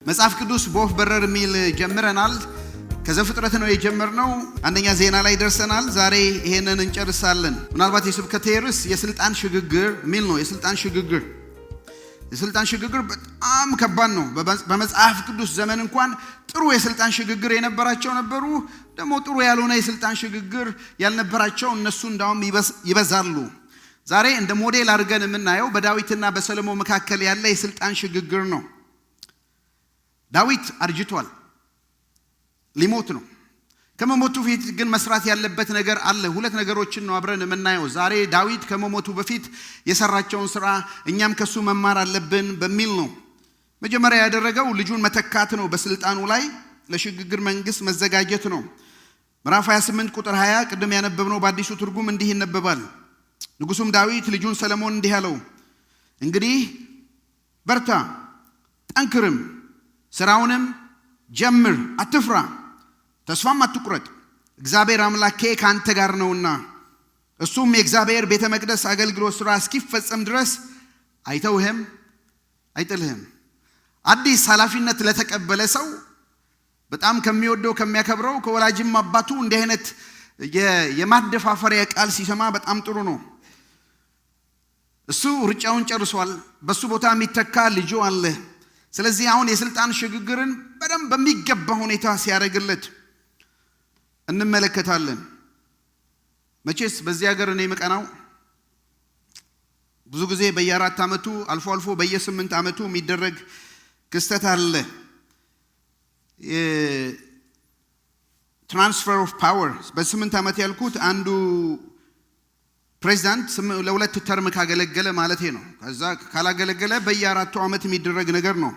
መጽሐፍ ቅዱስ በወፍ በረር የሚል ጀምረናል። ከዘፍጥረት ነው የጀመርነው። አንደኛ ዜና ላይ ደርሰናል። ዛሬ ይሄንን እንጨርሳለን። ምናልባት የስብከቴ ርዕስ የስልጣን ሽግግር የሚል ነው። የስልጣን ሽግግር በጣም ከባድ ነው። በመጽሐፍ ቅዱስ ዘመን እንኳን ጥሩ የስልጣን ሽግግር የነበራቸው ነበሩ። ደግሞ ጥሩ ያልሆነ የስልጣን ሽግግር ያልነበራቸው እነሱ እንዳውም ይበዛሉ። ዛሬ እንደ ሞዴል አድርገን የምናየው በዳዊትና በሰሎሞን መካከል ያለ የስልጣን ሽግግር ነው። ዳዊት አርጅቷል፣ ሊሞት ነው። ከመሞቱ በፊት ግን መስራት ያለበት ነገር አለ። ሁለት ነገሮችን ነው አብረን የምናየው ዛሬ። ዳዊት ከመሞቱ በፊት የሰራቸውን ስራ እኛም ከሱ መማር አለብን በሚል ነው። መጀመሪያ ያደረገው ልጁን መተካት ነው። በስልጣኑ ላይ ለሽግግር መንግስት መዘጋጀት ነው። ምዕራፍ 28 ቁጥር 20 ቅድም ያነበብነው በአዲሱ ትርጉም እንዲህ ይነበባል። ንጉሱም ዳዊት ልጁን ሰሎሞን እንዲህ አለው፣ እንግዲህ በርታ፣ ጠንክርም፣ ስራውንም ጀምር፣ አትፍራ፣ ተስፋም አትቁረጥ። እግዚአብሔር አምላኬ ካንተ ጋር ነውና እሱም የእግዚአብሔር ቤተ መቅደስ አገልግሎት ስራ እስኪፈጸም ድረስ አይተውህም፣ አይጥልህም። አዲስ ኃላፊነት ለተቀበለ ሰው በጣም ከሚወደው ከሚያከብረው ከወላጅም አባቱ እንዲህ አይነት የማደፋፈሪያ ቃል ሲሰማ በጣም ጥሩ ነው። እሱ ሩጫውን ጨርሷል። በሱ ቦታ የሚተካ ልጁ አለ። ስለዚህ አሁን የስልጣን ሽግግርን በደንብ በሚገባ ሁኔታ ሲያደርግለት እንመለከታለን። መቼስ በዚህ ሀገር እኔ መቀናው ብዙ ጊዜ በየ4 ዓመቱ አልፎ አልፎ በየ8 ዓመቱ የሚደረግ ክስተት አለ። ትራንስፈር ኦፍ ፓወር። በ8 ዓመት ያልኩት አንዱ ፕሬዝዳንት ለሁለት ተርም ካገለገለ ማለት ነው። ከዛ ካላገለገለ በየ4 ዓመት የሚደረግ ነገር ነው።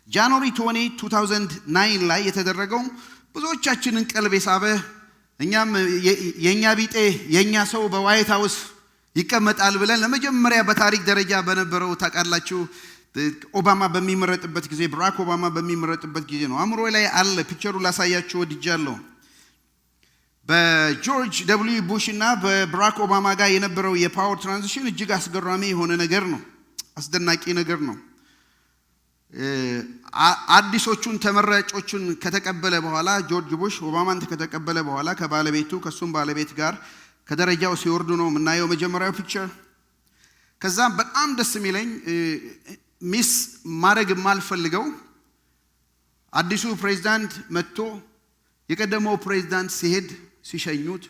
ጃንዋሪ 20 2009 ላይ የተደረገው ብዙዎቻችንን ቀልብ የሳበ፣ እኛም የኛ ቢጤ የኛ ሰው በዋይት ሃውስ ይቀመጣል ብለን ለመጀመሪያ በታሪክ ደረጃ በነበረው ታውቃላችሁ፣ ኦባማ በሚመረጥበት ጊዜ፣ ብራክ ኦባማ በሚመረጥበት ጊዜ ነው። አእምሮ ላይ አለ። ፒክቸሩ ላሳያችሁ ወድጃለሁ። በጆርጅ ደብሊው ቡሽ እና በብራክ ኦባማ ጋር የነበረው የፓወር ትራንዚሽን እጅግ አስገራሚ የሆነ ነገር ነው። አስደናቂ ነገር ነው። አዲሶቹን ተመራጮቹን ከተቀበለ በኋላ ጆርጅ ቡሽ ኦባማን ከተቀበለ በኋላ ከባለቤቱ ከሱም ባለቤት ጋር ከደረጃው ሲወርዱ ነው የምናየው መጀመሪያው ፒክቸር። ከዛ በጣም ደስ የሚለኝ ሚስ ማድረግ የማልፈልገው አዲሱ ፕሬዝዳንት መጥቶ የቀደመው ፕሬዝዳንት ሲሄድ ሲሸኙት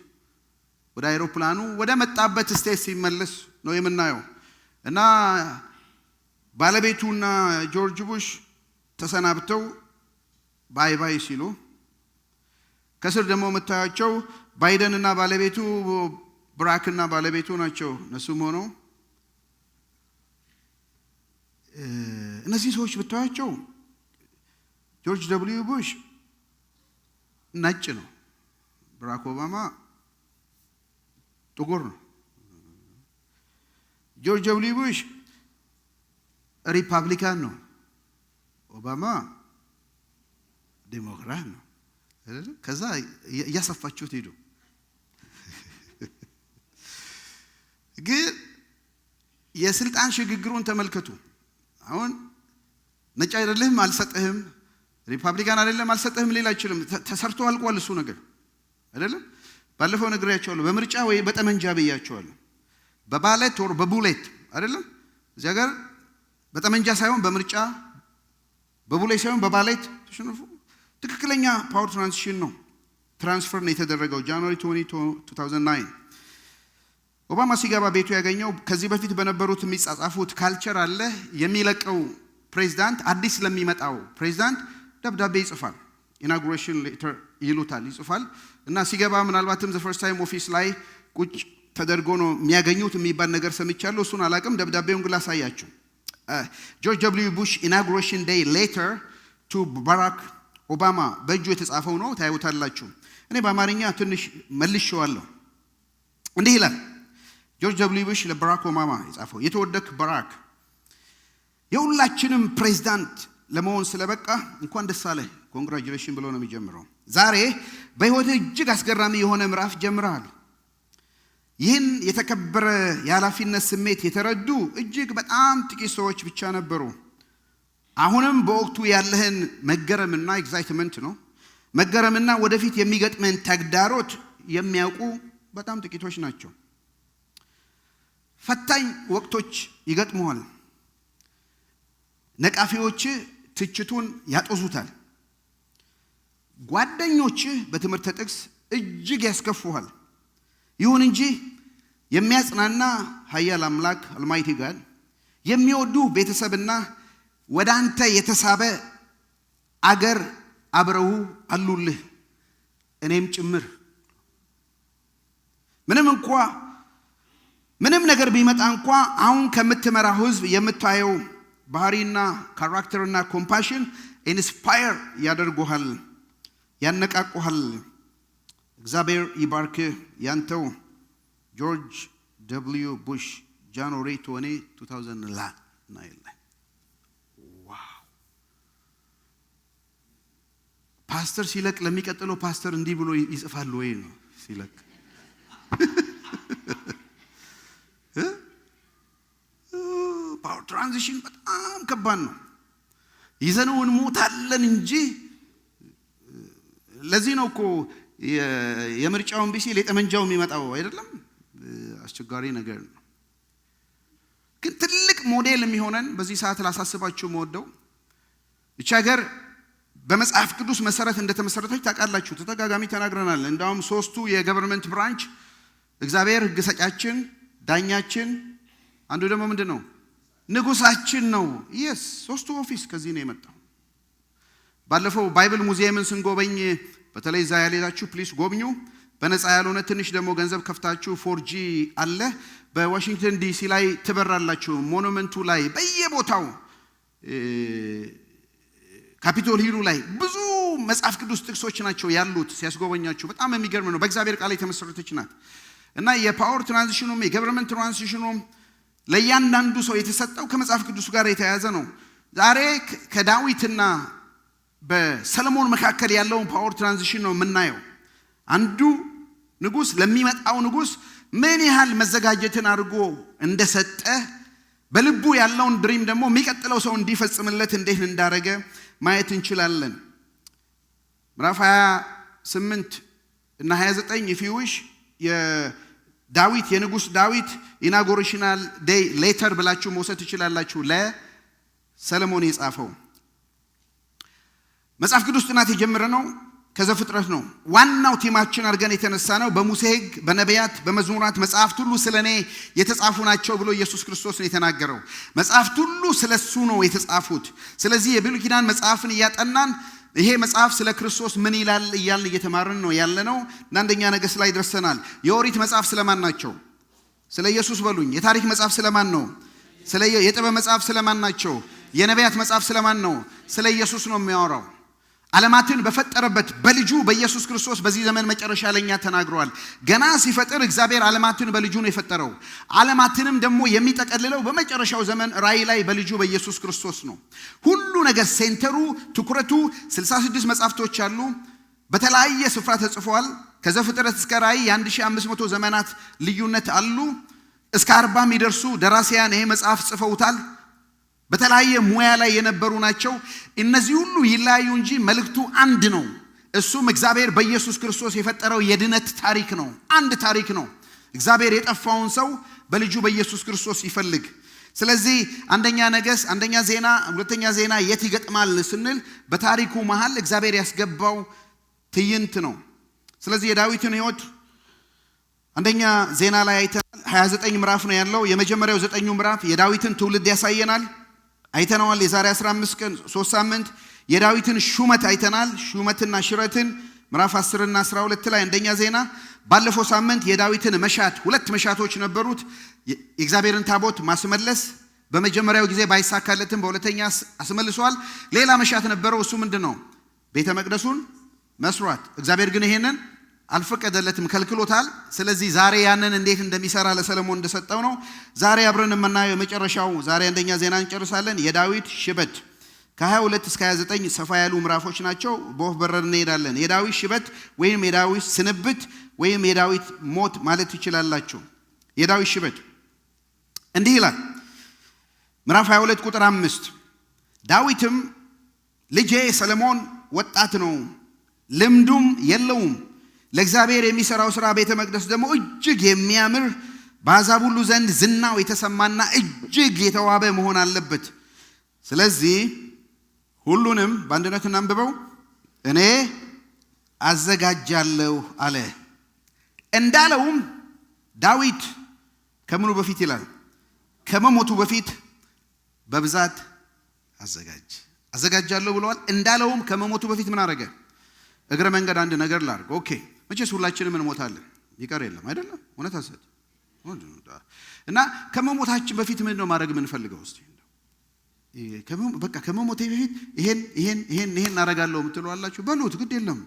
ወደ አይሮፕላኑ ወደ መጣበት ስቴት ሲመለስ ነው የምናየው። እና ባለቤቱና ጆርጅ ቡሽ ተሰናብተው ባይ ባይ ሲሉ ከስር ደግሞ የምታያቸው ባይደን እና ባለቤቱ ብራክ እና ባለቤቱ ናቸው። እነሱም ሆነው እነዚህ ሰዎች ብታያቸው ጆርጅ ደብሊው ቡሽ ነጭ ነው፣ ብራክ ኦባማ ጥቁር ነው። ጆርጅ ደብሊው ቡሽ ሪፐብሊካን ነው፣ ኦባማ ዴሞክራት ነው። ከዛ እያሰፋችሁት ሄዱ። ግን የስልጣን ሽግግሩን ተመልከቱ። አሁን ነጭ አይደለህም አልሰጥህም፣ ሪፐብሊካን አይደለም አልሰጥህም ሌላ አይችልም። ተሰርቶ አልቋል እሱ ነገር አይደለም። ባለፈው ነግሬያቸዋለሁ። በምርጫ ወይ በጠመንጃ ብያቸዋለሁ። በባሌት ወር በቡሌት አይደለም። እዚህ ሀገር በጠመንጃ ሳይሆን በምርጫ፣ በቡሌት ሳይሆን በባሌት ተሸነፉ። ትክክለኛ ፓወር ትራንዚሽን ነው፣ ትራንስፈር ነው የተደረገው ጃንዋሪ 20 2009። ኦባማ ሲገባ ቤቱ ያገኘው ከዚህ በፊት በነበሩት የሚጻጻፉት ካልቸር አለ። የሚለቀው ፕሬዝዳንት አዲስ ለሚመጣው ፕሬዝዳንት ደብዳቤ ይጽፋል። ኢናጉሬሽን ሌተር ይሉታል፣ ይጽፋል። እና ሲገባ ምናልባትም ዘ ፈርስት ታይም ኦፊስ ላይ ቁጭ ተደርጎ ነው የሚያገኙት የሚባል ነገር ሰምቻለሁ። እሱን አላቅም። ደብዳቤውን ግን ላሳያችሁ። ጆርጅ ደብሊው ቡሽ ኢናጉሬሽን ዴይ ሌተር ቱ ባራክ ኦባማ በእጁ የተጻፈው ነው፣ ታዩታላችሁ። እኔ በአማርኛ ትንሽ መልሼዋለሁ። እንዲህ ይላል ጆርጅ ደብሊው ቡሽ ለባራክ ኦባማ የጻፈው። የተወደድክ ባራክ፣ የሁላችንም ፕሬዝዳንት ለመሆን ስለበቃ እንኳን ደስ አለህ፣ ኮንግራጁሌሽን ብሎ ነው የሚጀምረው። ዛሬ በህይወትህ እጅግ አስገራሚ የሆነ ምዕራፍ ጀምረሃል። ይህን የተከበረ የኃላፊነት ስሜት የተረዱ እጅግ በጣም ጥቂት ሰዎች ብቻ ነበሩ። አሁንም በወቅቱ ያለህን መገረምና ኤግዛይትመንት ነው መገረምና ወደፊት የሚገጥመን ተግዳሮት የሚያውቁ በጣም ጥቂቶች ናቸው። ፈታኝ ወቅቶች ይገጥሙሃል። ነቃፊዎች ትችቱን ያጦዙታል። ጓደኞች በትምህርት ጥቅስ እጅግ ያስከፉሃል። ይሁን እንጂ የሚያጽናና ኃያል አምላክ አልማይቲ ጋድ የሚወዱ ቤተሰብና ወደ አንተ የተሳበ አገር አብረው አሉልህ እኔም ጭምር። ምንም ነገር ቢመጣ እንኳ አሁን ከምትመራው ህዝብ የምታየው ባህሪና ካራክተርና ኮምፓሽን ኢንስፓየር ያደርጉሃል ያነቃቁሃል። እግዚአብሔር ይባርክ። ያንተው ጆርጅ ደብልዩ ቡሽ ጃንዋሪ 20 2009 ዋው! ፓስተር ሲለቅ ለሚቀጥለው ፓስተር እንዲህ ብሎ ይጽፋል ወይ ነው ሲለቅ ፓወር ትራንዚሽን በጣም ከባድ ነው። ይዘነው እንሞታለን እንጂ ለዚህ ነው እኮ የምርጫውን ቢሲል የጠመንጃው የሚመጣው አይደለም። አስቸጋሪ ነገር ነው። ግን ትልቅ ሞዴል የሚሆነን በዚህ ሰዓት ላሳስባችሁ መወደው እቺ ሀገር በመጽሐፍ ቅዱስ መሰረት እንደተመሰረተች ታውቃላችሁ። ተደጋጋሚ ተናግረናል። እንዳውም ሶስቱ የገቨርንመንት ብራንች እግዚአብሔር ሕግ ሰጫችን፣ ዳኛችን፣ አንዱ ደግሞ ምንድነው ንጉሳችን ነው። yes ሶስቱ ኦፊስ ከዚህ ነው የመጣው። ባለፈው ባይብል ሙዚየምን ስንጎበኝ በተለይ እዛ ያሌላችሁ ፕሊስ ጎብኙ። በነፃ ያልሆነ ትንሽ ደግሞ ገንዘብ ከፍታችሁ 4G አለ በዋሽንግተን ዲሲ ላይ ትበራላችሁ። ሞኑመንቱ ላይ በየቦታው ካፒቶል ሂሉ ላይ ብዙ መጽሐፍ ቅዱስ ጥቅሶች ናቸው ያሉት። ሲያስጎበኛችሁ በጣም የሚገርም ነው። በእግዚአብሔር ቃል የተመሰረተች ናት እና የፓወር ትራንዚሽኑም የገቨርንመንት ትራንዚሽኑም ለእያንዳንዱ ሰው የተሰጠው ከመጽሐፍ ቅዱስ ጋር የተያያዘ ነው። ዛሬ ከዳዊትና በሰለሞን መካከል ያለውን ፓወር ትራንዚሽን ነው የምናየው። አንዱ ንጉስ ለሚመጣው ንጉስ ምን ያህል መዘጋጀትን አድርጎ እንደሰጠ በልቡ ያለውን ድሪም ደግሞ የሚቀጥለው ሰው እንዲፈጽምለት እንዴት እንዳረገ ማየት እንችላለን። ምዕራፍ 28 እና 29 ይፊውሽ የዳዊት የንጉስ ዳዊት ኢናጎሬሽናል ዴይ ሌተር ብላችሁ መውሰድ ትችላላችሁ ለሰለሞን የጻፈው። መጽሐፍ ቅዱስ ጥናት የጀመረው ከዘፍጥረት ነው። ዋናው ቲማችን አድርገን የተነሳ ነው በሙሴ ሕግ በነቢያት በመዝሙራት መጽሐፍት ሁሉ ስለኔ የተጻፉ ናቸው ብሎ ኢየሱስ ክርስቶስ ነው የተናገረው። መጽሐፍት ሁሉ ስለሱ ነው የተጻፉት። ስለዚህ የብሉይ ኪዳን መጽሐፍን እያጠናን ይሄ መጽሐፍ ስለ ክርስቶስ ምን ይላል እያልን እየተማርን ነው ያለነው። አንደኛ ነገሥት ላይ ደርሰናል። የኦሪት መጽሐፍ ስለማን ናቸው? ስለ ኢየሱስ በሉኝ። የታሪክ መጽሐፍ ስለማን ነው? ስለ የጥበብ መጽሐፍ ስለማን ናቸው? የነቢያት መጽሐፍ ስለማን ነው? ስለ ኢየሱስ ነው የሚያወራው። ዓለማትን በፈጠረበት በልጁ በኢየሱስ ክርስቶስ በዚህ ዘመን መጨረሻ ለኛ ተናግሯል። ገና ሲፈጥር እግዚአብሔር ዓለማትን በልጁ ነው የፈጠረው። ዓለማትንም ደግሞ የሚጠቀልለው በመጨረሻው ዘመን ራእይ ላይ በልጁ በኢየሱስ ክርስቶስ ነው። ሁሉ ነገር ሴንተሩ ትኩረቱ 66 መጻሕፍቶች አሉ። በተለያየ ስፍራ ተጽፈዋል። ከዘፍጥረት እስከ ራእይ የ1500 ዘመናት ልዩነት አሉ። እስከ 40 የሚደርሱ ደራሲያን ይሄ መጽሐፍ ጽፈውታል። በተለያየ ሙያ ላይ የነበሩ ናቸው። እነዚህ ሁሉ ይለያዩ እንጂ መልእክቱ አንድ ነው። እሱም እግዚአብሔር በኢየሱስ ክርስቶስ የፈጠረው የድነት ታሪክ ነው። አንድ ታሪክ ነው። እግዚአብሔር የጠፋውን ሰው በልጁ በኢየሱስ ክርስቶስ ይፈልግ። ስለዚህ አንደኛ ነገሥት፣ አንደኛ ዜና፣ ሁለተኛ ዜና የት ይገጥማል ስንል በታሪኩ መሃል እግዚአብሔር ያስገባው ትዕይንት ነው። ስለዚህ የዳዊትን ሕይወት አንደኛ ዜና ላይ አይተናል። 29 ምዕራፍ ነው ያለው። የመጀመሪያው 9 ምዕራፍ የዳዊትን ትውልድ ያሳየናል። አይተናል። የዛሬ 15 ቀን 3 ሳምንት የዳዊትን ሹመት አይተናል። ሹመትና ሽረትን ምዕራፍ 10 እና 12 ላይ አንደኛ ዜና። ባለፈው ሳምንት የዳዊትን መሻት፣ ሁለት መሻቶች ነበሩት። የእግዚአብሔርን ታቦት ማስመለስ በመጀመሪያው ጊዜ ባይሳካለትም በሁለተኛ አስመልሷል። ሌላ መሻት ነበረው። እሱ ምንድነው? ቤተ መቅደሱን መስራት። እግዚአብሔር ግን ይሄንን አልፈቀደለትም፣ ከልክሎታል። ስለዚህ ዛሬ ያንን እንዴት እንደሚሰራ ለሰለሞን እንደሰጠው ነው ዛሬ አብረን የምናየው። የመጨረሻው ዛሬ አንደኛ ዜና እንጨርሳለን። የዳዊት ሽበት ከ22 እስከ 29 ሰፋ ያሉ ምዕራፎች ናቸው። በወፍ በረር እንሄዳለን። የዳዊት ሽበት ወይም የዳዊት ስንብት ወይም የዳዊት ሞት ማለት ትችላላችሁ። የዳዊት ሽበት እንዲህ ይላል ምዕራፍ 22 ቁጥር 5 ዳዊትም ልጄ ሰለሞን ወጣት ነው፣ ልምዱም የለውም። ለእግዚአብሔር የሚሰራው ሥራ ቤተ መቅደስ ደግሞ እጅግ የሚያምር በአሕዛብ ሁሉ ዘንድ ዝናው የተሰማና እጅግ የተዋበ መሆን አለበት። ስለዚህ ሁሉንም በአንድነት እናንብበው፣ እኔ አዘጋጃለሁ አለ። እንዳለውም ዳዊት ከምኑ በፊት ይላል? ከመሞቱ በፊት በብዛት አዘጋጃለሁ ብለዋል። እንዳለውም ከመሞቱ በፊት ምን አረገ? እግረ መንገድ አንድ ነገር ላድርግ። ኦኬ፣ መቼስ ሁላችንም እንሞታለን፣ ይቀር የለም አይደለም? እውነት አሰጥ እና ከመሞታችን በፊት ምን ነው ማድረግ የምንፈልገው? እስቲ በቃ ከመሞቴ በፊት ይሄን አረጋለሁ የምትሉ አላችሁ፣ በሉት፣ ግድ የለም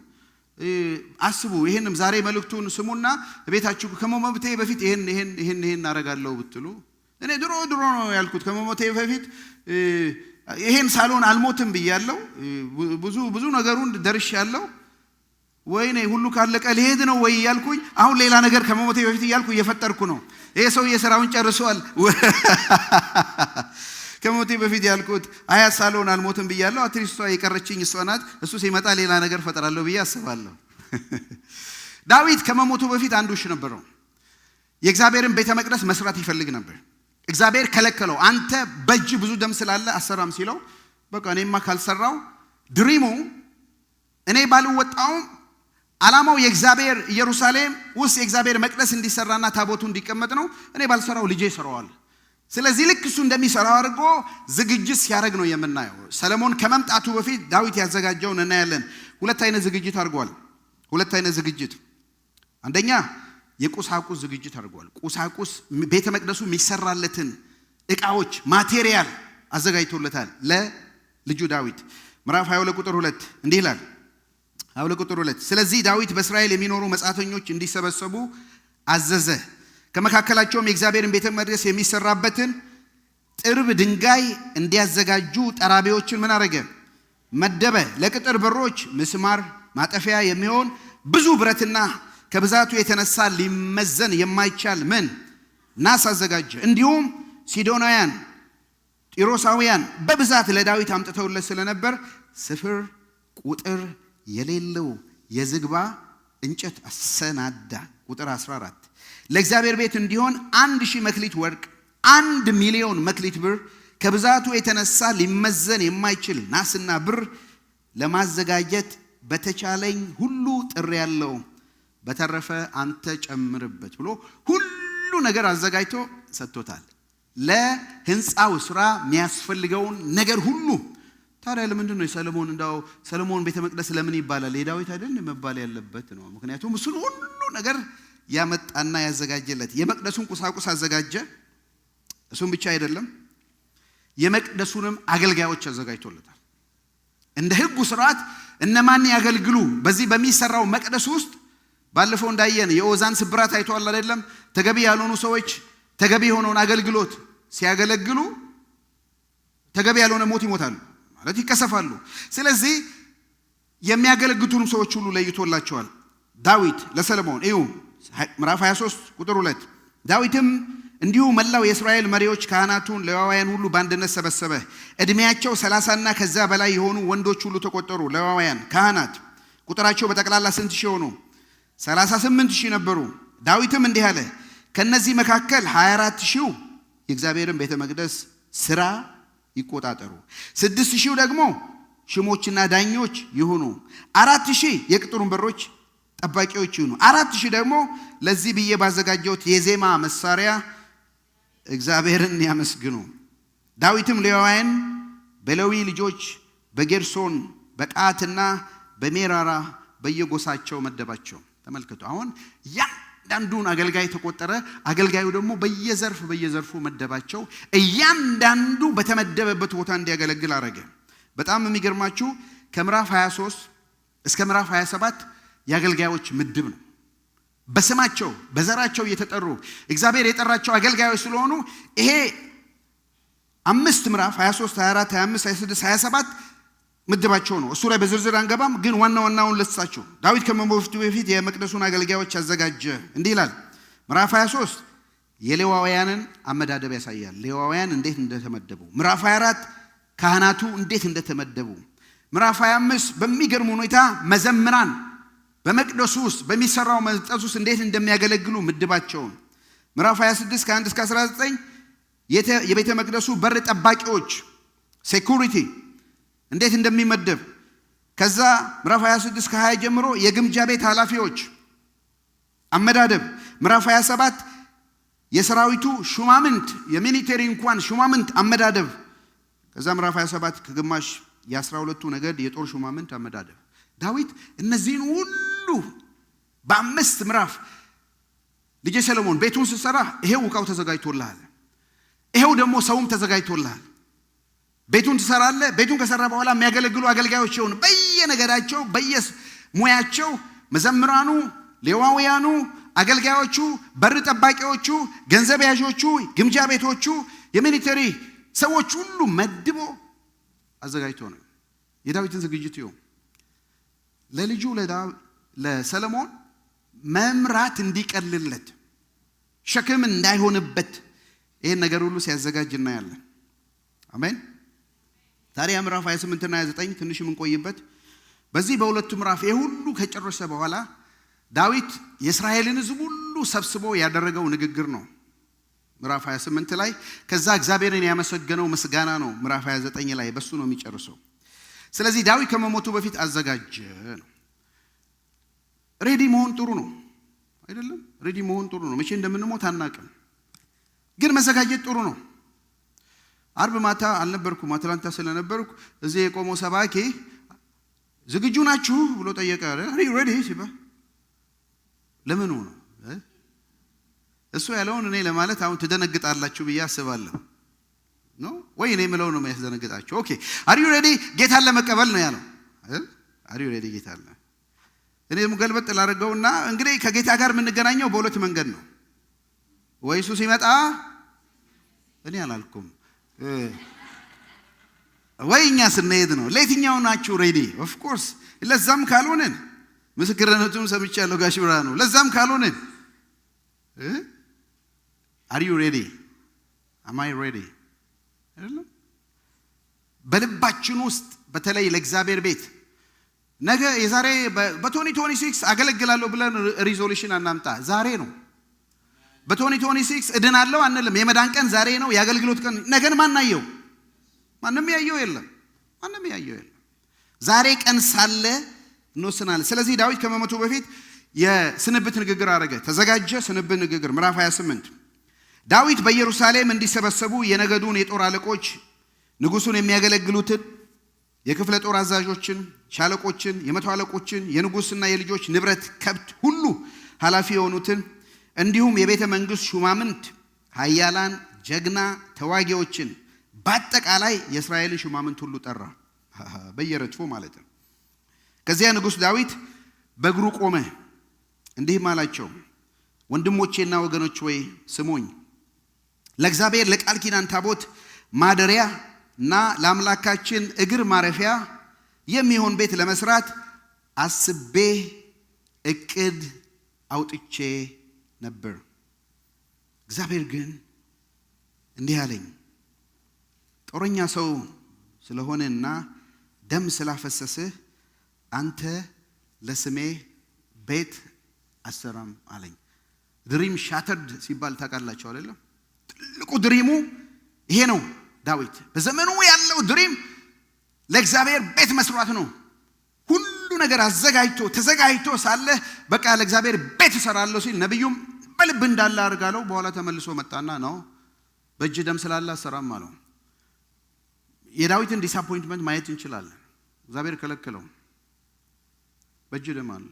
አስቡ። ይሄንም ዛሬ መልእክቱን ስሙና ቤታችሁ ከመሞቴ በፊት ይሄን አረጋለሁ ብትሉ፣ እኔ ድሮ ነው ያልኩት ከመሞቴ በፊት ይሄን ሳልሆን አልሞትም ብያለሁ። ብዙ ነገሩን ደርሻለሁ። ወይኔ ሁሉ ካለቀ ልሄድ ነው ወይ ያልኩኝ፣ አሁን ሌላ ነገር ከመሞቴ በፊት እያልኩ እየፈጠርኩ ነው። ይሄ ሰው የሥራውን ጨርሷል። ከመሞቴ በፊት ያልኩት አያት ሳልሆን አልሞትም ብያለሁ። አትሊስቷ የቀረችኝ እሷ ናት። እሱ ሲመጣ ሌላ ነገር ፈጠራለሁ ብዬ አስባለሁ። ዳዊት ከመሞቱ በፊት አንድ ውሽ ነበረው። የእግዚአብሔርን ቤተ መቅደስ መስራት ይፈልግ ነበር። እግዚአብሔር ከለከለው። አንተ በእጅ ብዙ ደም ስላለ አሰራም ሲለው፣ በቃ እኔማ ካልሰራው ድሪሙ እኔ ባልወጣውም ዓላማው የእግዚአብሔር ኢየሩሳሌም ውስጥ የእግዚአብሔር መቅደስ እንዲሰራና ታቦቱ እንዲቀመጥ ነው። እኔ ባልሰራው ልጄ ይሰራዋል። ስለዚህ ልክ እሱ እንደሚሰራው አድርጎ ዝግጅት ሲያደርግ ነው የምናየው። ሰለሞን ከመምጣቱ በፊት ዳዊት ያዘጋጀውን እናያለን። ሁለት አይነት ዝግጅት አድርጓል። አንደኛ የቁሳቁስ ዝግጅት አድርጓል። ቁሳቁስ ቤተ መቅደሱ የሚሰራለትን ዕቃዎች ማቴሪያል አዘጋጅቶለታል ለልጁ ዳዊት። ምዕራፍ 22 ቁጥር 2 እንዲህ ይላል። 22 ቁጥር 2 ስለዚህ ዳዊት በእስራኤል የሚኖሩ መጻተኞች እንዲሰበሰቡ አዘዘ። ከመካከላቸውም የእግዚአብሔርን ቤተ መቅደስ የሚሰራበትን ጥርብ ድንጋይ እንዲያዘጋጁ ጠራቢዎችን ምን አረገ? መደበ። ለቅጥር በሮች ምስማር ማጠፊያ የሚሆን ብዙ ብረትና ከብዛቱ የተነሳ ሊመዘን የማይቻል ናስ አዘጋጀ። እንዲሁም ሲዶናውያን፣ ጢሮሳውያን በብዛት ለዳዊት አምጥተውለት ስለነበር ስፍር ቁጥር የሌለው የዝግባ እንጨት አሰናዳ። ቁጥር 14 ለእግዚአብሔር ቤት እንዲሆን 1000 መክሊት ወርቅ፣ 1,000,000 መክሊት ብር ከብዛቱ የተነሳ ሊመዘን የማይችል ናስና ብር ለማዘጋጀት በተቻለኝ ሁሉ ጥሪ ያለው በተረፈ አንተ ጨምርበት ብሎ ሁሉ ነገር አዘጋጅቶ ሰጥቶታል። ለህንፃው ስራ የሚያስፈልገውን ነገር ሁሉ። ታዲያ ለምንድን ነው ሰለሞን ቤተ መቅደስ ለምን ይባላል? የዳዊት አይደል መባል ያለበት ነው። ምክንያቱም እሱን ሁሉ ነገር ያመጣና ያዘጋጀለት። የመቅደሱን ቁሳቁስ አዘጋጀ። እሱም ብቻ አይደለም፣ የመቅደሱንም አገልጋዮች አዘጋጅቶለታል። እንደ ህጉ ስርዓት እነማን ያገልግሉ በዚህ በሚሰራው መቅደስ ውስጥ ባለፈው እንዳየን የኦዛን ስብራት አይቷል አይደለም? ተገቢ ያልሆኑ ሰዎች ተገቢ የሆነውን አገልግሎት ሲያገለግሉ ተገቢ ያልሆነ ሞት ይሞታሉ ማለት ይከሰፋሉ። ስለዚህ የሚያገለግሉትንም ሰዎች ሁሉ ለይቶላቸዋል ዳዊት ለሰለሞን። እዩ ምዕራፍ 23 ቁጥር 2 ዳዊትም እንዲሁ መላው የእስራኤል መሪዎች ካህናቱን ሌዋውያን ሁሉ በአንድነት ሰበሰበ። እድሜያቸው 30 እና ከዛ በላይ የሆኑ ወንዶች ሁሉ ተቆጠሩ። ሌዋውያን ካህናት ቁጥራቸው በጠቅላላ ስንት ሺህ ሆኑ? 38,000 ነበሩ። ዳዊትም እንዲህ አለ፣ ከነዚህ መካከል 24,000 የእግዚአብሔርን ቤተ መቅደስ ስራ ይቆጣጠሩ፣ 6,000 ደግሞ ሽሞችና ዳኞች ይሁኑ፣ 4,000 የቅጥሩን በሮች ጠባቂዎች ይሁኑ፣ 4,000 ደግሞ ለዚህ ብዬ ባዘጋጀሁት የዜማ መሳሪያ እግዚአብሔርን ያመስግኑ። ዳዊትም ሌዋውያን በሌዊ ልጆች በጌርሶን በቀዓትና በሜራራ በየጎሳቸው መደባቸው። ተመልከቱ፣ አሁን እያንዳንዱን አገልጋይ ተቆጠረ። አገልጋዩ ደግሞ በየዘርፉ መደባቸው። እያንዳንዱ በተመደበበት ቦታ እንዲያገለግል አረገ። በጣም የሚገርማችሁ ከምዕራፍ 23 እስከ ምዕራፍ 27 የአገልጋዮች ምድብ ነው። በስማቸው በዘራቸው እየተጠሩ እግዚአብሔር የጠራቸው አገልጋዮች ስለሆኑ ይሄ 5 ምዕራፍ 23 24 25 26 27 ምድባቸው ነው። እሱ ላይ በዝርዝር አንገባም፣ ግን ዋናውን ልስጣችሁ። ዳዊት ከመሞቱ በፊት የመቅደሱን አገልጋዮች አዘጋጀ። እንዲህ ይላል ምዕራፍ 23 የሌዋውያንን አመዳደብ ያሳያል። ሌዋውያን እንዴት እንደተመደቡ። ምዕራፍ 24 ካህናቱ እንዴት እንደተመደቡ ምዕራፍ 25 በሚገርም ሁኔታ መዘምራን በመቅደሱ ውስጥ በሚሰራው መቅደስ ውስጥ እንዴት እንደሚያገለግሉ ምድባቸውን ምዕራፍ 26 ከ1 እስከ 19 የቤተ መቅደሱ በር ጠባቂዎች ሴኩሪቲ እንዴት እንደሚመደብ ከዛ ምዕራፍ 26 ከ20 ጀምሮ የግምጃ ቤት ኃላፊዎች አመዳደብ ምዕራፍ 27 የሰራዊቱ ሹማምንት የሚሊተሪ እንኳን ሹማምንት አመዳደብ ከዛ ምዕራፍ 27 ከግማሽ የ12ቱ ነገድ የጦር ሹማምንት አመዳደብ ዳዊት እነዚህን ሁሉ በአምስት ምዕራፍ ልጄ ሰሎሞን ቤቱን ሲሰራ ይሄው ዕቃው ተዘጋጅቶልሃል ይሄው ደግሞ ሰውም ተዘጋጅቶልሃል ቤቱን ትሰራለህ ቤቱን ከሰራ በኋላ የሚያገለግሉ አገልጋዮች ይሁን በየነገዳቸው በየሙያቸው መዘምራኑ ሌዋውያኑ አገልጋዮቹ በር ጠባቂዎቹ ገንዘብ ያዦቹ ግምጃ ቤቶቹ የሚሊተሪ ሰዎች ሁሉ መድቦ አዘጋጅቶ ነው የዳዊትን ዝግጅት ይሁን ለልጁ ለሰሎሞን መምራት እንዲቀልለት ሸክም እንዳይሆንበት ይሄን ነገር ሁሉ ሲያዘጋጅ እናያለን አሜን ታዲያ ምዕራፍ 28 እና 29 ትንሽ የምንቆይበት በዚህ በሁለቱ ምዕራፍ ሁሉ ከጨረሰ በኋላ ዳዊት የእስራኤልን ሕዝብ ሁሉ ሰብስቦ ያደረገው ንግግር ነው ምዕራፍ 28 ላይ ከዛ እግዚአብሔርን ያመሰገነው ምስጋና ነው ምዕራፍ 29 ላይ በሱ ነው የሚጨርሰው ስለዚህ ዳዊት ከመሞቱ በፊት አዘጋጀ ነው ሬዲ መሆን ጥሩ ነው አይደለም ሬዲ መሆን ጥሩ ነው መቼ እንደምንሞት አናውቅም ግን መዘጋጀት ጥሩ ነው አርብ ማታ አልነበርኩም አትላንታ ስለነበርኩ እዚህ የቆመው ሰባኪ ዝግጁ ናችሁ ብሎ ጠየቀ ሬዲ ሲባል ለምን ነው እሱ ያለውን እኔ ለማለት አሁን ትደነግጣላችሁ ብዬ አስባለሁ ነው ወይ እኔ ምለው ነው የሚያስደነግጣችሁ ኦኬ አር ዩ ሬዲ ጌታን ለመቀበል ነው ያለው አይደል አር ዩ ሬዲ ጌታን እኔ ሙገልበጥ ላደርገውና እንግዲህ ከጌታ ጋር የምንገናኘው በሁለት መንገድ ነው ወይ እሱ ሲመጣ እኔ አላልኩም ወይ እኛ ስንሄድ ነው ለየትኛው ናችሁ ሬዲ ኦፍ ኮርስ ለዛም ካልሆነን ምስክርነቱን ሰምቻለሁ ጋሽ ብርሃኑ ለዛም ካልሆነን አር ዩ ሬዲ አም አይ ሬዲ አይደለም በልባችን ውስጥ በተለይ ለእግዚአብሔር ቤት ነገ የዛሬ በ2026 አገለግላለሁ ብለን ሪዞሉሽን አናምጣ ዛሬ ነው በ2026 እድናለሁ አንልም የመዳን ቀን ዛሬ ነው የአገልግሎት ቀን ነገን ማናየው ማንም ያየው የለም ዛሬ ቀን ሳለ እንወስናል ስለዚህ ዳዊት ከመሞቱ በፊት የስንብት ንግግር አደረገ ተዘጋጀ ስንብት ንግግር ምዕራፍ 28 ዳዊት በኢየሩሳሌም እንዲሰበሰቡ የነገዱን የጦር አለቆች ንጉሱን የሚያገለግሉትን የክፍለ ጦር አዛዦችን ሻለቆችን የመቶ አለቆችን የንጉስና የልጆች ንብረት ከብት ሁሉ ኃላፊ የሆኑትን እንዲሁም የቤተ መንግስት ሹማምንት ኃያላን ጀግና ተዋጊዎችን በአጠቃላይ የእስራኤልን ሹማምንት ሁሉ ጠራ በየረድፉ ማለት ነው ከዚያ ንጉስ ዳዊት በእግሩ ቆመ እንዲህም አላቸው ወንድሞቼና ወገኖች ወይ ስሙኝ ለእግዚአብሔር ለቃል ኪዳን ታቦት ማደሪያ እና ለአምላካችን እግር ማረፊያ የሚሆን ቤት ለመስራት አስቤ እቅድ አውጥቼ ነበር እግዚአብሔር ግን እንዲህ አለኝ ጦረኛ ሰው ስለሆነና ደም ስላፈሰስህ አንተ ለስሜ ቤት አሰራም አለኝ ድሪም ሻተርድ ሲባል ታውቃላችሁ አይደለም ትልቁ ድሪሙ ይሄ ነው ዳዊት በዘመኑ ያለው ድሪም ለእግዚአብሔር ቤት መስራት ነው ሁሉ ነገር ተዘጋጅቶ ሳለ በቃ ለእግዚአብሔር ቤት እሰራለሁ ሲል ነብዩም በልብ እንዳለ አርጋለው በኋላ ተመልሶ መጣና ነው በእጅ ደም ስላለ አሰራም አለው የዳዊትን ዲስአፖይንትመንት ማየት እንችላለን እግዚአብሔር ከለከለው በእጅ ደም አለ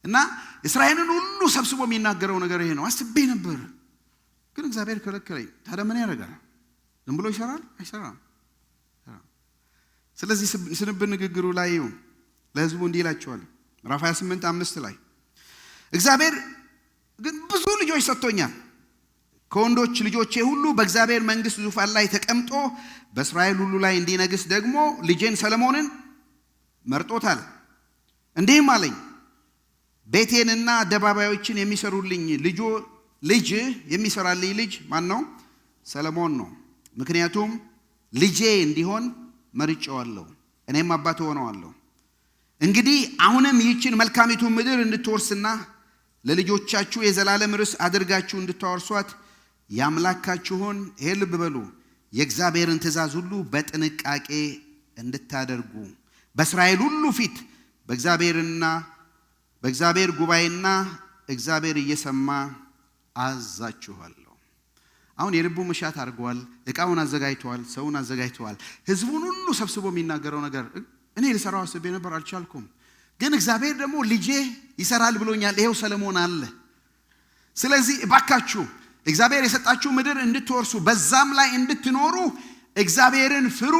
እና እስራኤልን ሁሉ ሰብስቦ የሚናገረው ነገር ይሄ ነው አስቤ ነበር ግን እግዚአብሔር ከለከለኝ ታዲያ ምን ያደርጋል ዝም ብሎ ይሰራል አይሰራም ስለዚህ ስንብት ንግግሩ ላይ ለህዝቡ እንዲህ ይላቸዋል ምዕራፍ 28:5 ላይ እግዚአብሔር ግን ብዙ ልጆች ሰጥቶኛል ከወንዶች ልጆቼ ሁሉ በእግዚአብሔር መንግስት ዙፋን ላይ ተቀምጦ በእስራኤል ሁሉ ላይ እንዲነግስ ደግሞ ልጄን ሰሎሞንን መርጦታል እንዲህም አለኝ ቤቴንና አደባባዮችን የሚሰሩልኝ ልጅ የሚሰራልኝ ልጅ ማን ነው ሰሎሞን ነው ምክንያቱም ልጄ እንዲሆን መርጬዋለሁ፣ እኔም አባት ሆነዋለሁ። እንግዲህ አሁንም ይህችን መልካሚቱን ምድር እንድትወርስና ለልጆቻችሁ የዘላለም ርስት አድርጋችሁ እንድታወርሷት ያምላካችሁን ይሄ ልብ በሉ የእግዚአብሔርን ትእዛዝ ሁሉ በጥንቃቄ እንድታደርጉ በእስራኤል ሁሉ ፊት በእግዚአብሔር ጉባኤና እግዚአብሔር እየሰማ አዛችኋለሁ። አሁን የልቡ መሻት አድርጓል። ዕቃውን አዘጋጅቷል። ሰውን አዘጋጅቷል። ህዝቡን ሁሉ ሰብስቦ የሚናገረው ነገር እኔ ልሰራው አስቤ ነበር አልቻልኩም፣ ግን እግዚአብሔር ደግሞ ልጄ ይሰራል ብሎኛል። ይሄው ሰለሞን አለ። ስለዚህ እባካችሁ እግዚአብሔር የሰጣችሁ ምድር እንድትወርሱ በዛም ላይ እንድትኖሩ እግዚአብሔርን ፍሩ፣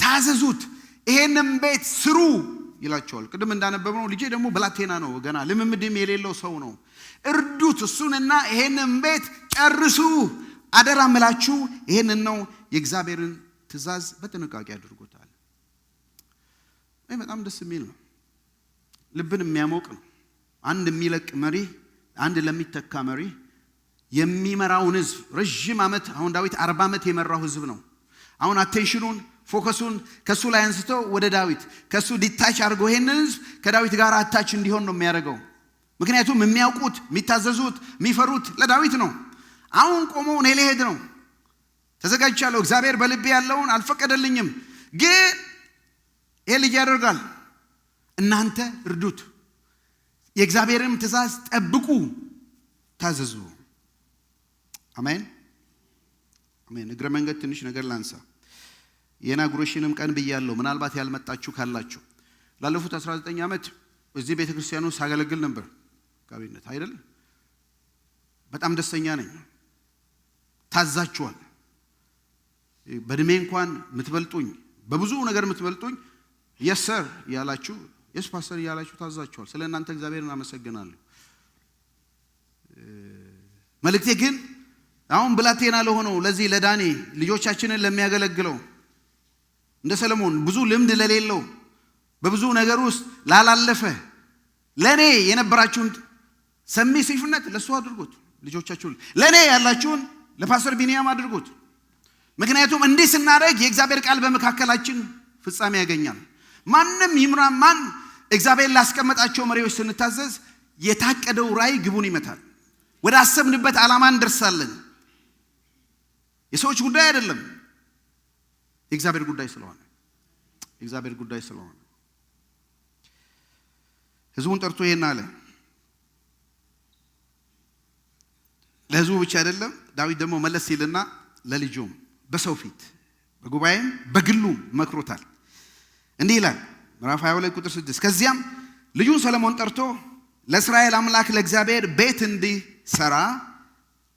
ታዘዙት፣ ይሄንም ቤት ስሩ ይላቸዋል። ቅድም እንዳነበብነው ልጄ ደግሞ ብላቴና ነው፣ ገና ልምምድም የሌለው ሰው ነው። እርዱት እሱንና ይሄንን ቤት ጨርሱ። አደራ ምላችሁ ይሄንን ነው። የእግዚአብሔርን ትእዛዝ በጥንቃቄ አድርጎታል። ይሄ በጣም ደስ የሚል ነው። ልብን የሚያሞቅ ነው። አንድ የሚለቅ መሪ፣ አንድ ለሚተካ መሪ የሚመራውን ህዝብ ረጅም ዓመት አሁን ዳዊት 40 ዓመት የመራው ህዝብ ነው። አሁን አቴንሽኑን ፎከሱን ከሱ ላይ አንስቶ ወደ ዳዊት ከሱ ዲታች አድርጎ ይሄንን ህዝብ ከዳዊት ጋር አታች እንዲሆን ነው የሚያደርገው። ምክንያቱም የሚያውቁት የሚታዘዙት የሚፈሩት ለዳዊት ነው። አሁን ቆሞ እኔ ልሄድ ነው ተዘጋጅቻለሁ፣ እግዚአብሔር በልቤ ያለውን አልፈቀደልኝም፣ ግን ይሄ ልጅ ያደርጋል፣ እናንተ እርዱት፣ የእግዚአብሔርን ትእዛዝ ጠብቁ፣ ታዘዙ። አሜን አሜን። እግረ መንገድ ትንሽ ነገር ላንሳ። የኢናጉሬሽንም ቀን ብያለሁ። ምናልባት ያልመጣችሁ ካላችሁ ላለፉት 19 ዓመት እዚህ ቤተክርስቲያኑ ሳገለግል ነበር። ካቢነት አይደል? በጣም ደስተኛ ነኝ። ታዛችኋል። በእድሜ እንኳን የምትበልጡኝ በብዙ ነገር የምትበልጡኝ የስ ሰር ያላችሁ የስ ፓስተር ያላችሁ ታዛችኋል። ስለ እናንተ እግዚአብሔርን አመሰግናለሁ። መልእክቴ ግን አሁን ብላቴና ለሆነው ለዚህ ለዳኒ ልጆቻችንን ለሚያገለግለው እንደ ሰለሞን ብዙ ልምድ ለሌለው በብዙ ነገር ውስጥ ላላለፈ ለኔ የነበራችሁን ሰሚሲፍነት ለሱ አድርጉት። ልጆቻችሁን ለኔ ያላችሁን ለፓስተር ቢኒያም አድርጉት። ምክንያቱም እንዲህ ስናደርግ የእግዚአብሔር ቃል በመካከላችን ፍጻሜ ያገኛል። ማንም ይምራ ማን እግዚአብሔር ላስቀመጣቸው መሪዎች ስንታዘዝ የታቀደው ራእይ ግቡን ይመታል። ወደ አሰብንበት ዓላማ እንደርሳለን። የሰዎች ጉዳይ አይደለም፣ የእግዚአብሔር ጉዳይ ስለሆነ ህዝቡን ጠርቶ ይሄን አለ። ለህዝቡ ብቻ አይደለም፣ ዳዊት ደግሞ መለስ ሲልና ለልጁም በሰው ፊት በጉባኤም በግሉም መክሮታል። እንዲህ ይላል ምዕራፍ 22 ቁጥር 6 ከዚያም ልጁን ሰለሞን ጠርቶ ለእስራኤል አምላክ ለእግዚአብሔር ቤት እንዲሰራ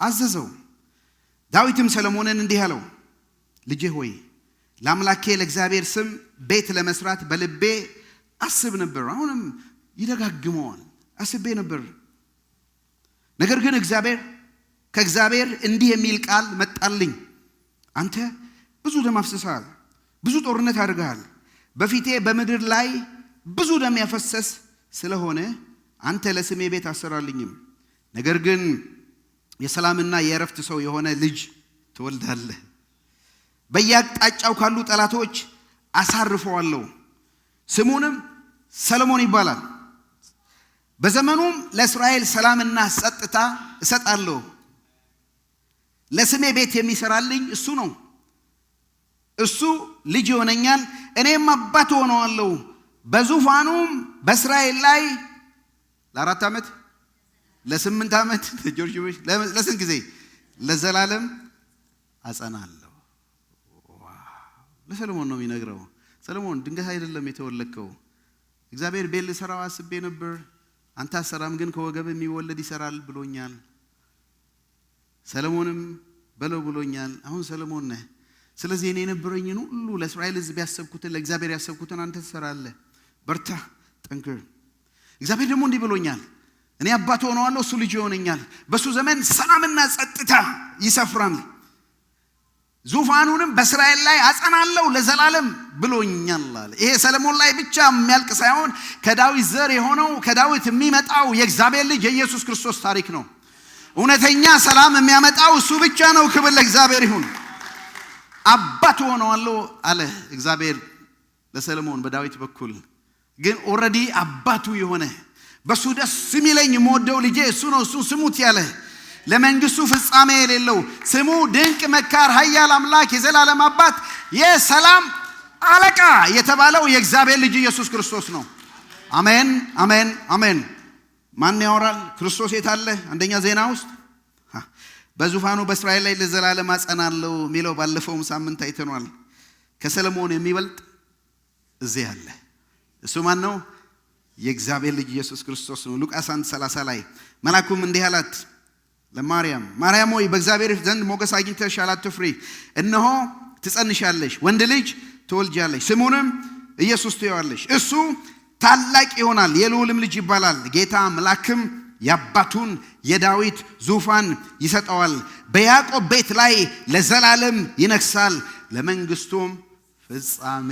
አዘዘው። ዳዊትም ሰለሞንን እንዲህ አለው፣ ልጄ ሆይ ለአምላኬ ለእግዚአብሔር ስም ቤት ለመስራት በልቤ አስብ ነበር። አሁንም ይደጋግመዋል። አስቤ ነበር፣ ነገር ግን ከእግዚአብሔር እንዲህ የሚል ቃል መጣልኝ። አንተ ብዙ ደም አፍስሰሃል፣ ብዙ ጦርነት አድርገሃል። በፊቴ በምድር ላይ ብዙ ደም ያፈሰስ ስለሆነ አንተ ለስሜ ቤት አሰራልኝም። ነገር ግን የሰላምና የእረፍት ሰው የሆነ ልጅ ትወልዳለህ። በየአቅጣጫው ካሉ ጠላቶች አሳርፈዋለሁ። ስሙንም ሰለሞን ይባላል። በዘመኑም ለእስራኤል ሰላምና ጸጥታ እሰጣለሁ። ለስሜ ቤት የሚሰራልኝ እሱ ነው። እሱ ልጅ ይሆነኛል፣ እኔም አባት ሆነዋለሁ። በዙፋኑም በእስራኤል ላይ ለ4 ዓመት ለ8 ዓመት ለስንት ጊዜ ለዘላለም አጸናለሁ። ለሰለሞን ነው የሚነግረው። ሰለሞን ድንገት አይደለም የተወለድከው። እግዚአብሔር ቤት ልሰራው አስቤ ነበር፣ አንተ አሰራም፣ ግን ከወገብ የሚወለድ ይሰራል ብሎኛል። ሰለሞንም በለው ብሎኛል። አሁን ሰለሞን ነህ። ስለዚህ እኔ የነበረኝን ሁሉ ለእስራኤል ሕዝብ ያሰብኩትን ለእግዚአብሔር ያሰብኩትን አንተ ትሰራለህ። በርታ፣ ጠንክር። እግዚአብሔር ደግሞ እንዲህ ብሎኛል፣ እኔ አባት ሆነዋለሁ፣ እሱ ልጅ ይሆነኛል። በሱ ዘመን ሰላምና ጸጥታ ይሰፍራል፣ ዙፋኑንም በእስራኤል ላይ አጸናለሁ ለዘላለም ብሎኛል አለ። ይሄ ሰለሞን ላይ ብቻ የሚያልቅ ሳይሆን ከዳዊት ዘር የሆነው ከዳዊት የሚመጣው የእግዚአብሔር ልጅ የኢየሱስ ክርስቶስ ታሪክ ነው። እውነተኛ ሰላም የሚያመጣው እሱ ብቻ ነው። ክብር ለእግዚአብሔር ይሁን። አባት ሆነዋለሁ አለ እግዚአብሔር ለሰለሞን በዳዊት በኩል። ግን ኦሬዲ አባቱ የሆነ በሱ ደስ የሚለኝ የምወደው ልጄ እሱ ነው እሱን ስሙት ያለ ለመንግስቱ ፍጻሜ የሌለው ስሙ ድንቅ መካር ኃያል አምላክ የዘላለም አባት የሰላም አለቃ የተባለው የእግዚአብሔር ልጅ ኢየሱስ ክርስቶስ ነው። አሜን አሜን አሜን። ማን ያወራል? ክርስቶስ የት አለ? አንደኛ ዜና ውስጥ በዙፋኑ በእስራኤል ላይ ለዘላለም አጸናለሁ የሚለው ባለፈውም ሳምንት አይተናል። ከሰለሞን የሚበልጥ እዚህ አለ። እሱ ማን ነው? የእግዚአብሔር ልጅ ኢየሱስ ክርስቶስ ነው። ሉቃስ 1:30 ላይ መልአኩም እንዲህ አላት ለማርያም፣ ማርያም ሆይ በእግዚአብሔር ዘንድ ሞገስ አግኝተሻል፣ አትፍሪ። እነሆ ትጸንሻለሽ፣ ወንድ ልጅ ትወልጃለሽ፣ ስሙንም ኢየሱስ ትይዋለሽ። እሱ ታላቅ ይሆናል፣ የልዑልም ልጅ ይባላል። ጌታ አምላክም የአባቱን የዳዊት ዙፋን ይሰጠዋል፣ በያዕቆብ ቤት ላይ ለዘላለም ይነግሣል፣ ለመንግስቱም ፍጻሜ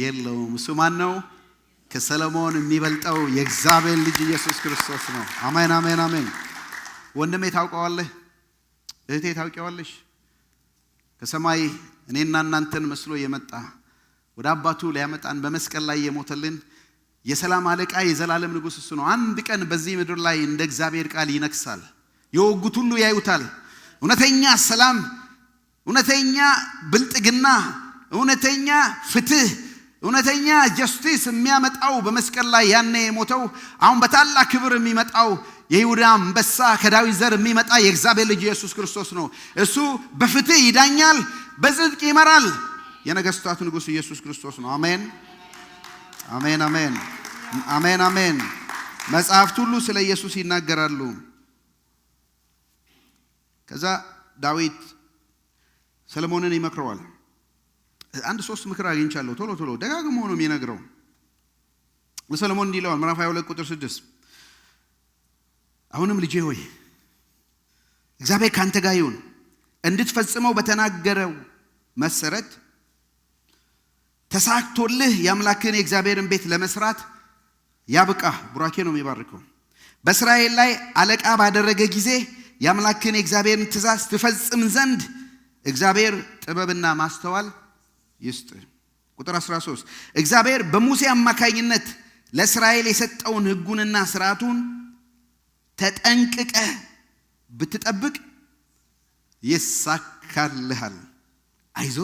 የለውም። እሱ ማን ነው? ከሰለሞን የሚበልጠው የእግዚአብሔር ልጅ ኢየሱስ ክርስቶስ ነው። አሜን አሜን አሜን። ወንድሜ ታውቀዋለህ? እህቴ ታውቂዋለሽ? ከሰማይ እኔና እናንተን መስሎ የመጣ ወደ አባቱ ሊያመጣን በመስቀል ላይ የሞተልን የሰላም አለቃ የዘላለም ንጉሥ እሱ ነው። አንድ ቀን በዚህ ምድር ላይ እንደ እግዚአብሔር ቃል ይነግሣል። የወጉት ሁሉ ያዩታል። እውነተኛ ሰላም፣ እውነተኛ ብልጥግና፣ እውነተኛ ፍትህ፣ እውነተኛ ጀስቲስ የሚያመጣው በመስቀል ላይ ያኔ የሞተው አሁን በታላቅ ክብር የሚመጣው የይሁዳ አንበሳ ከዳዊት ዘር የሚመጣ የእግዚአብሔር ልጅ ኢየሱስ ክርስቶስ ነው። እሱ በፍትህ ይዳኛል፣ በጽድቅ ይመራል። የነገስታት ንጉሥ ኢየሱስ ክርስቶስ ነው። አሜን አሜን አሜን አሜን አሜን። መጽሐፍት ሁሉ ስለ ኢየሱስ ይናገራሉ። ከዛ ዳዊት ሰለሞንን ይመክረዋል። አንድ 3 ምክር አግኝቻለሁ። ቶሎ ደጋግሞ ነው የሚነግረው። ለሰለሞን እንዲህ ይለዋል ምዕራፍ 22 ቁጥር 6 አሁንም ልጄ ሆይ እግዚአብሔር ካንተ ጋር ይሁን፣ እንድትፈጽመው በተናገረው መሰረት ተሳክቶልህ የአምላክህን የእግዚአብሔርን ቤት ለመስራት ያብቃ። ቡራኬ ነው የሚባርከው። በእስራኤል ላይ አለቃ ባደረገ ጊዜ የአምላክህን የእግዚአብሔርን ትእዛዝ ትፈጽም ዘንድ እግዚአብሔር ጥበብና ማስተዋል ይስጥ። ቁጥር 13 እግዚአብሔር በሙሴ አማካኝነት ለእስራኤል የሰጠውን ሕጉንና ሥርዓቱን ተጠንቅቀህ ብትጠብቅ ይሳካልሃል። አይዞ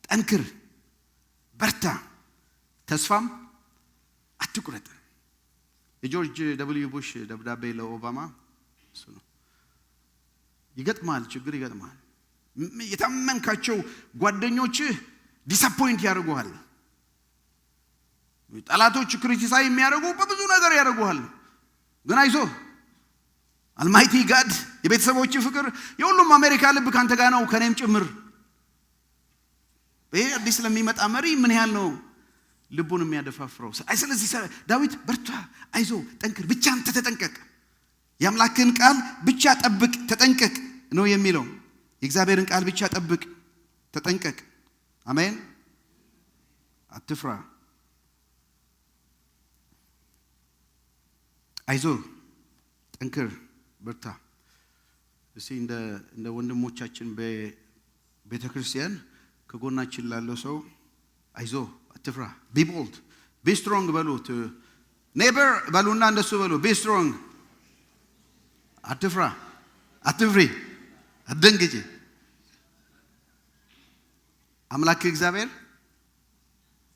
ጠንክር፣ በርታ፣ ተስፋም አትቁረጥ። የጆርጅ ደብልዩ ቡሽ ደብዳቤ ለኦባማ እሱ ነው። ይገጥማል፣ ችግር ይገጥማል። የታመንካቸው ጓደኞችህ ዲስአፖይንት ያደርጉሃል። ጠላቶች ክሪቲሳይዝ የሚያደርጉ በብዙ ነገር ያደርጉሃል። ግን አይዞ አልማይቲ ጋድ የቤተሰቦች ፍቅር የሁሉም አሜሪካ ልብ ካንተ ጋር ነው፣ ከኔም ጭምር። ይሄ አዲስ ለሚመጣ መሪ ምን ያህል ነው ልቡን የሚያደፋፍረው። ስለዚህ ዳዊት በርታ፣ አይዞ፣ ጠንክር፣ ብቻ አንተ ተጠንቀቅ፣ የአምላክን ቃል ብቻ ጠብቅ፣ ተጠንቀቅ ነው የሚለው። የእግዚአብሔርን ቃል ብቻ ጠብቅ፣ ተጠንቀቅ። አሜን። አትፍራ፣ አይዞ፣ ጠንክር፣ በርታ። እስቲ እንደ ወንድሞቻችን በቤተ ክርስቲያን ከጎናችን ላለው ሰው አይዞ፣ አትፍራ፣ ቢ ቦልድ፣ ቢ ስትሮንግ በሉት። ኔበር በሉና እንደሱ በሉ። ቢ ስትሮንግ፣ አትፍራ፣ አትፍሪ፣ አትደንግጪ። አምላክ እግዚአብሔር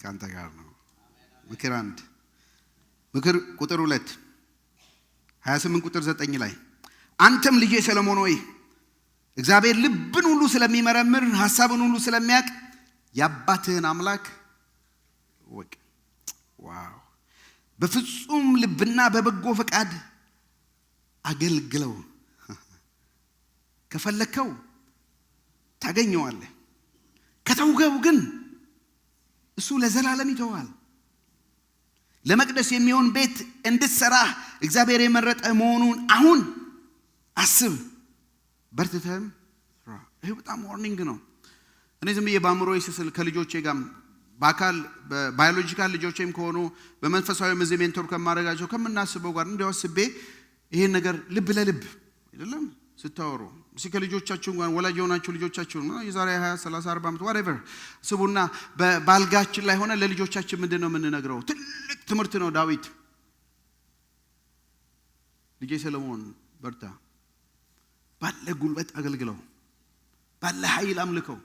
ካንተ ጋር ነው። ምክር 1 ምክር ቁጥር 2 28 ቁጥር 9 ላይ አንተም ልጄ ሰለሞን ሆይ እግዚአብሔር ልብን ሁሉ ስለሚመረምር ሐሳብን ሁሉ ስለሚያውቅ የአባትህን አምላክ ወቅ። ዋው! በፍጹም ልብና በበጎ ፈቃድ አገልግለው። ከፈለከው ታገኘዋለህ፣ ከተውገው ግን እሱ ለዘላለም ይተዋል። ለመቅደስ የሚሆን ቤት እንድትሰራ እግዚአብሔር የመረጠ መሆኑን አሁን አስብ፣ በርትተህም ስራ። ይሄ በጣም ዋርኒንግ ነው። እኔ ዝም ብዬ በአእምሮዬ ስስል ከልጆቼ ጋር በአካል ባዮሎጂካል ልጆቼም ከሆኑ በመንፈሳዊ እዚህ ሜንቶር ከማድረጋቸው ከምናስበው ጋር እንዲያው አስቤ ይሄን ነገር ልብ ለልብ አይደለም ስታወሩ እስኪ ከልጆቻችሁ ጋር ወላጅ የሆናችሁ ልጆቻችሁ የዛሬ 20 30 40 ዓመት whatever ስቡና ባልጋችን ላይ ሆነ ለልጆቻችን ምንድነው የምንነግረው? ትልቅ ትምህርት ነው። ዳዊት ልጄ ሰለሞን በርታ፣ ባለ ጉልበት አገልግለው፣ ባለ ኃይል አምልከው፣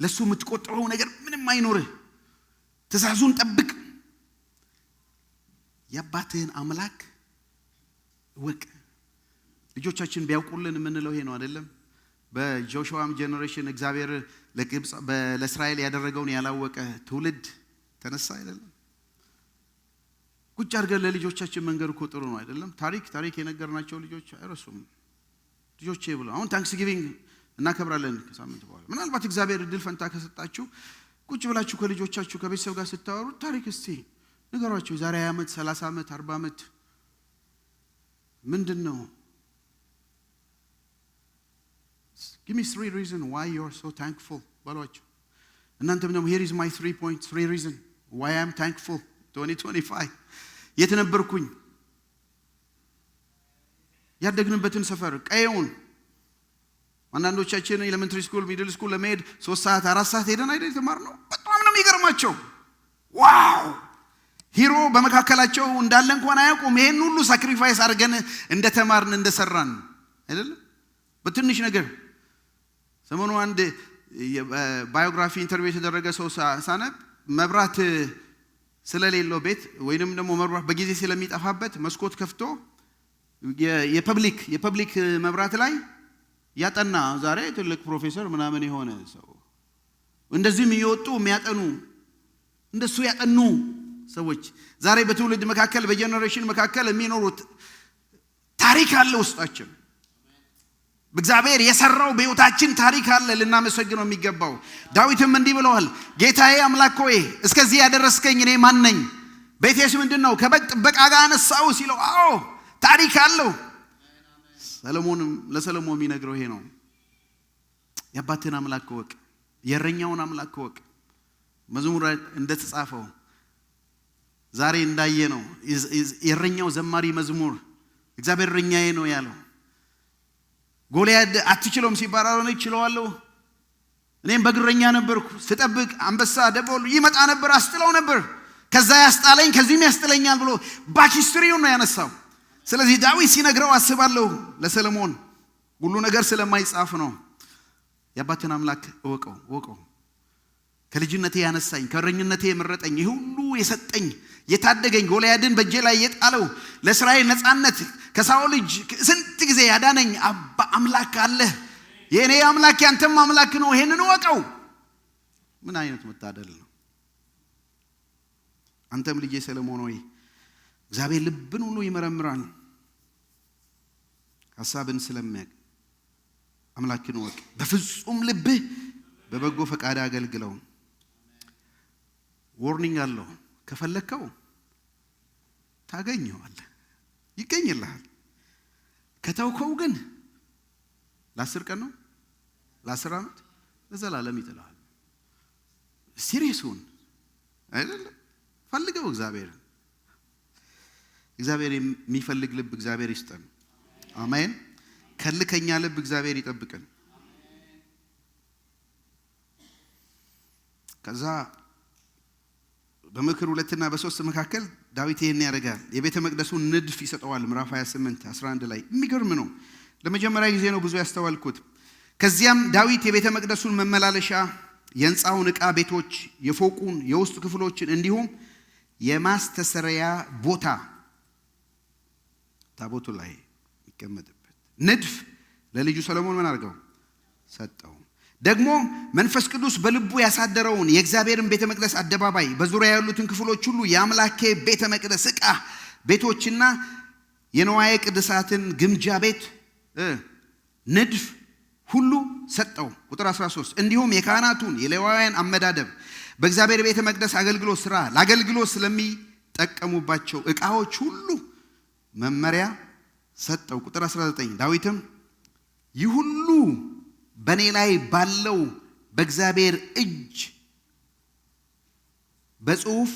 ለሱ የምትቆጥረው ነገር ምንም አይኖርህ፣ ትእዛዙን ጠብቅ፣ የአባትህን አምላክ ወቅ። ልጆቻችን ቢያውቁልን የምንለው ይሄ ነው አይደለም? በጆሹዋም ጄነሬሽን እግዚአብሔር ለግብጽ ለእስራኤል ያደረገውን ያላወቀ ትውልድ ተነሳ አይደለም? ቁጭ አድርገን ለልጆቻችን መንገር እኮ ጥሩ ነው አይደለም? ታሪክ የነገርናቸው ልጆች አይረሱም። ልጆቼ ብሎ አሁን ታንክስ ጊቪንግ እናከብራለን ከሳምንት በኋላ። ምናልባት እግዚአብሔር እድል ፈንታ ከሰጣችሁ ቁጭ ብላችሁ ከልጆቻችሁ ከቤተሰብ ጋር ስታወሩ ታሪክ እስቲ ንገሯቸው። ዛሬ 20 ዓመት 30 ዓመት 40 ዓመት ምንድነው? Give me 3 reasons why you are so thankful በሏቸው። እናንተም ደግሞ here is my 3 points 3 reasons why I am thankful 2025 የት ነበርኩኝ? ያደግንበትን ሰፈር ቀየውን። አንዳንዶቻችን ኤሌመንተሪ ስኩል ሚድል ስኩል ለመሄድ 3 ሰዓት 4 ሰዓት ሄደን አይደል የተማርነው? በጣም ነው የሚገርማቸው። ዋው ሂሮ በመካከላቸው እንዳለ እንኳን አያውቁም። ይሄን ሁሉ ሳክሪፋይስ አድርገን እንደተማርን እንደሰራን አይደለም? በትንሽ ነገር ሰሞኑ አንድ ባዮግራፊ ኢንተርቪው የተደረገ ሰው ሳነብ መብራት ስለሌለው ቤት ወይንም ደግሞ መብራት በጊዜ ስለሚጠፋበት መስኮት ከፍቶ የፐብሊክ መብራት ላይ ያጠና ዛሬ ትልቅ ፕሮፌሰር ምናምን የሆነ ሰው እንደዚህም እየወጡ የሚያጠኑ እንደሱ ያጠኑ ሰዎች ዛሬ በትውልድ መካከል በጄነሬሽን መካከል የሚኖሩት ታሪክ አለ ውስጣችን። በእግዚአብሔር የሰራው በሕይወታችን ታሪክ አለ ልናመሰግነው የሚገባው። ዳዊትም እንዲህ ብለዋል፣ ጌታዬ አምላክ ሆይ እስከዚህ ያደረስከኝ እኔ ማን ነኝ? ቤቴስ ምንድነው? ከበግ ጥበቃ ጋር አነሳው ሲለው አዎ ታሪክ አለው። ሰለሞንም ለሰለሞን የሚነግረው ይሄ ነው። የአባትህን አምላክ ወቅ፣ የእረኛውን አምላክ ወቅ። መዝሙር እንደተጻፈው ዛሬ እንዳየነው የእረኛው ዘማሪ መዝሙር እግዚአብሔር እረኛዬ ነው ያለው። ጎልያድ አትችለውም ሲባል አሮን ይችላልው። እኔም በግረኛ ነበርኩ ስጠብቅ አንበሳ ደቦል ይመጣ ነበር አስጥለው ነበር። ከዛ ያስጣለኝ ከዚህም ያስጥለኛል ብሎ ባክስትሪውን ነው ያነሳው። ስለዚህ ዳዊት ሲነግረው አስባለሁ ለሰለሞን ሁሉ ነገር ስለማይጻፍ ነው። የአባትን አምላክ ወቀው። ከልጅነቴ ያነሳኝ ከእረኝነቴ የመረጠኝ ሁሉ የሰጠኝ የታደገኝ ጎልያድን በእጄ ላይ የጣለው ለእስራኤል ነፃነት ከሳኦል እጅ ስንት ጊዜ ያዳነኝ አባ አምላክ አለ። የኔ አምላክ ያንተም አምላክ ነው። ይሄንን ወቀው። ምን አይነት መታደል ነው! አንተም ልጄ ሰለሞን ሆይ እግዚአብሔር ልብን ሁሉ ይመረምራል፣ ሐሳብን ስለሚያውቅ አምላክን ወቅ። በፍጹም ልብህ በበጎ ፈቃድ አገልግለው። ዋርኒንግ አለው። ከፈለከው ታገኘዋለህ፣ ይገኝልሃል። ከተውከው ግን ለ10 ቀን ነው ለ10 ዓመት ለዘላለም ይጥልሃል። ሲሪየሱን አይደለም ፈልገው። እግዚአብሔር የሚፈልግ ልብ እግዚአብሔር ይስጠን። አሜን። ከልከኛ ልብ እግዚአብሔር ይጠብቀን። ከዛ በምክር 2 እና በ3 መካከል ዳዊት ይሄን ያደርጋል። የቤተ መቅደሱን ንድፍ ይሰጠዋል። ምዕራፍ 28 11 ላይ የሚገርም ነው። ለመጀመሪያ ጊዜ ነው ብዙ ያስተዋልኩት። ከዚያም ዳዊት የቤተ መቅደሱን መመላለሻ፣ የሕንጻውን ዕቃ ቤቶች፣ የፎቁን የውስጥ ክፍሎችን እንዲሁም የማስተሰሪያ ቦታ ታቦቱ ላይ ይቀመጥበት ንድፍ ለልጁ ሰለሞን ምን አድርገው ሰጠው። ደግሞ መንፈስ ቅዱስ በልቡ ያሳደረውን የእግዚአብሔርን ቤተ መቅደስ አደባባይ፣ በዙሪያ ያሉትን ክፍሎች ሁሉ፣ የአምላኬ ቤተ መቅደስ ዕቃ ቤቶችና የነዋየ ቅድሳትን ግምጃ ቤት ንድፍ ሁሉ ሰጠው። ቁጥር 13 እንዲሁም የካህናቱን የሌዋውያን አመዳደብ፣ በእግዚአብሔር ቤተ መቅደስ አገልግሎት ሥራ ለአገልግሎት ስለሚጠቀሙባቸው ዕቃዎች ሁሉ መመሪያ ሰጠው። ቁጥር 19 ዳዊትም ይህ ሁሉ በእኔ ላይ ባለው በእግዚአብሔር እጅ በጽሑፍ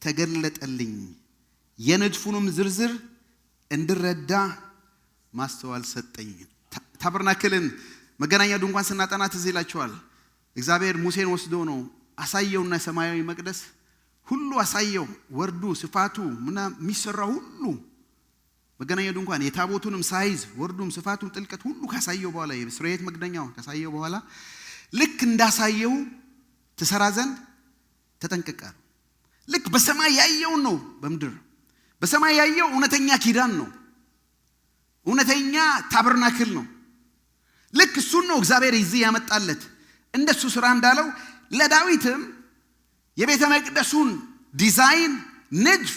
ተገለጠልኝ፣ የንድፉንም ዝርዝር እንድረዳ ማስተዋል ሰጠኝ። ታበርናክልን መገናኛ ድንኳን ስናጠና ትዝ ይላችኋል። እግዚአብሔር ሙሴን ወስዶ ነው አሳየውና ሰማያዊ መቅደስ ሁሉ አሳየው። ወርዱ ስፋቱ ምናምን የሚሰራው ሁሉ መገናኛ ድንኳን የታቦቱንም ሳይዝ ወርዱም ስፋቱም ጥልቀት ሁሉ ካሳየው በኋላ የስርየት መክደኛው ካሳየው በኋላ ልክ እንዳሳየው ትሰራ ዘንድ ተጠንቀቃል። ልክ በሰማይ ያየው ነው በምድር በሰማይ ያየው እውነተኛ ኪዳን ነው። እውነተኛ ታበርናክል ነው። ልክ እሱን ነው እግዚአብሔር ይዚ ያመጣለት እንደሱ ስራ እንዳለው ለዳዊትም የቤተ መቅደሱን ዲዛይን ንድፍ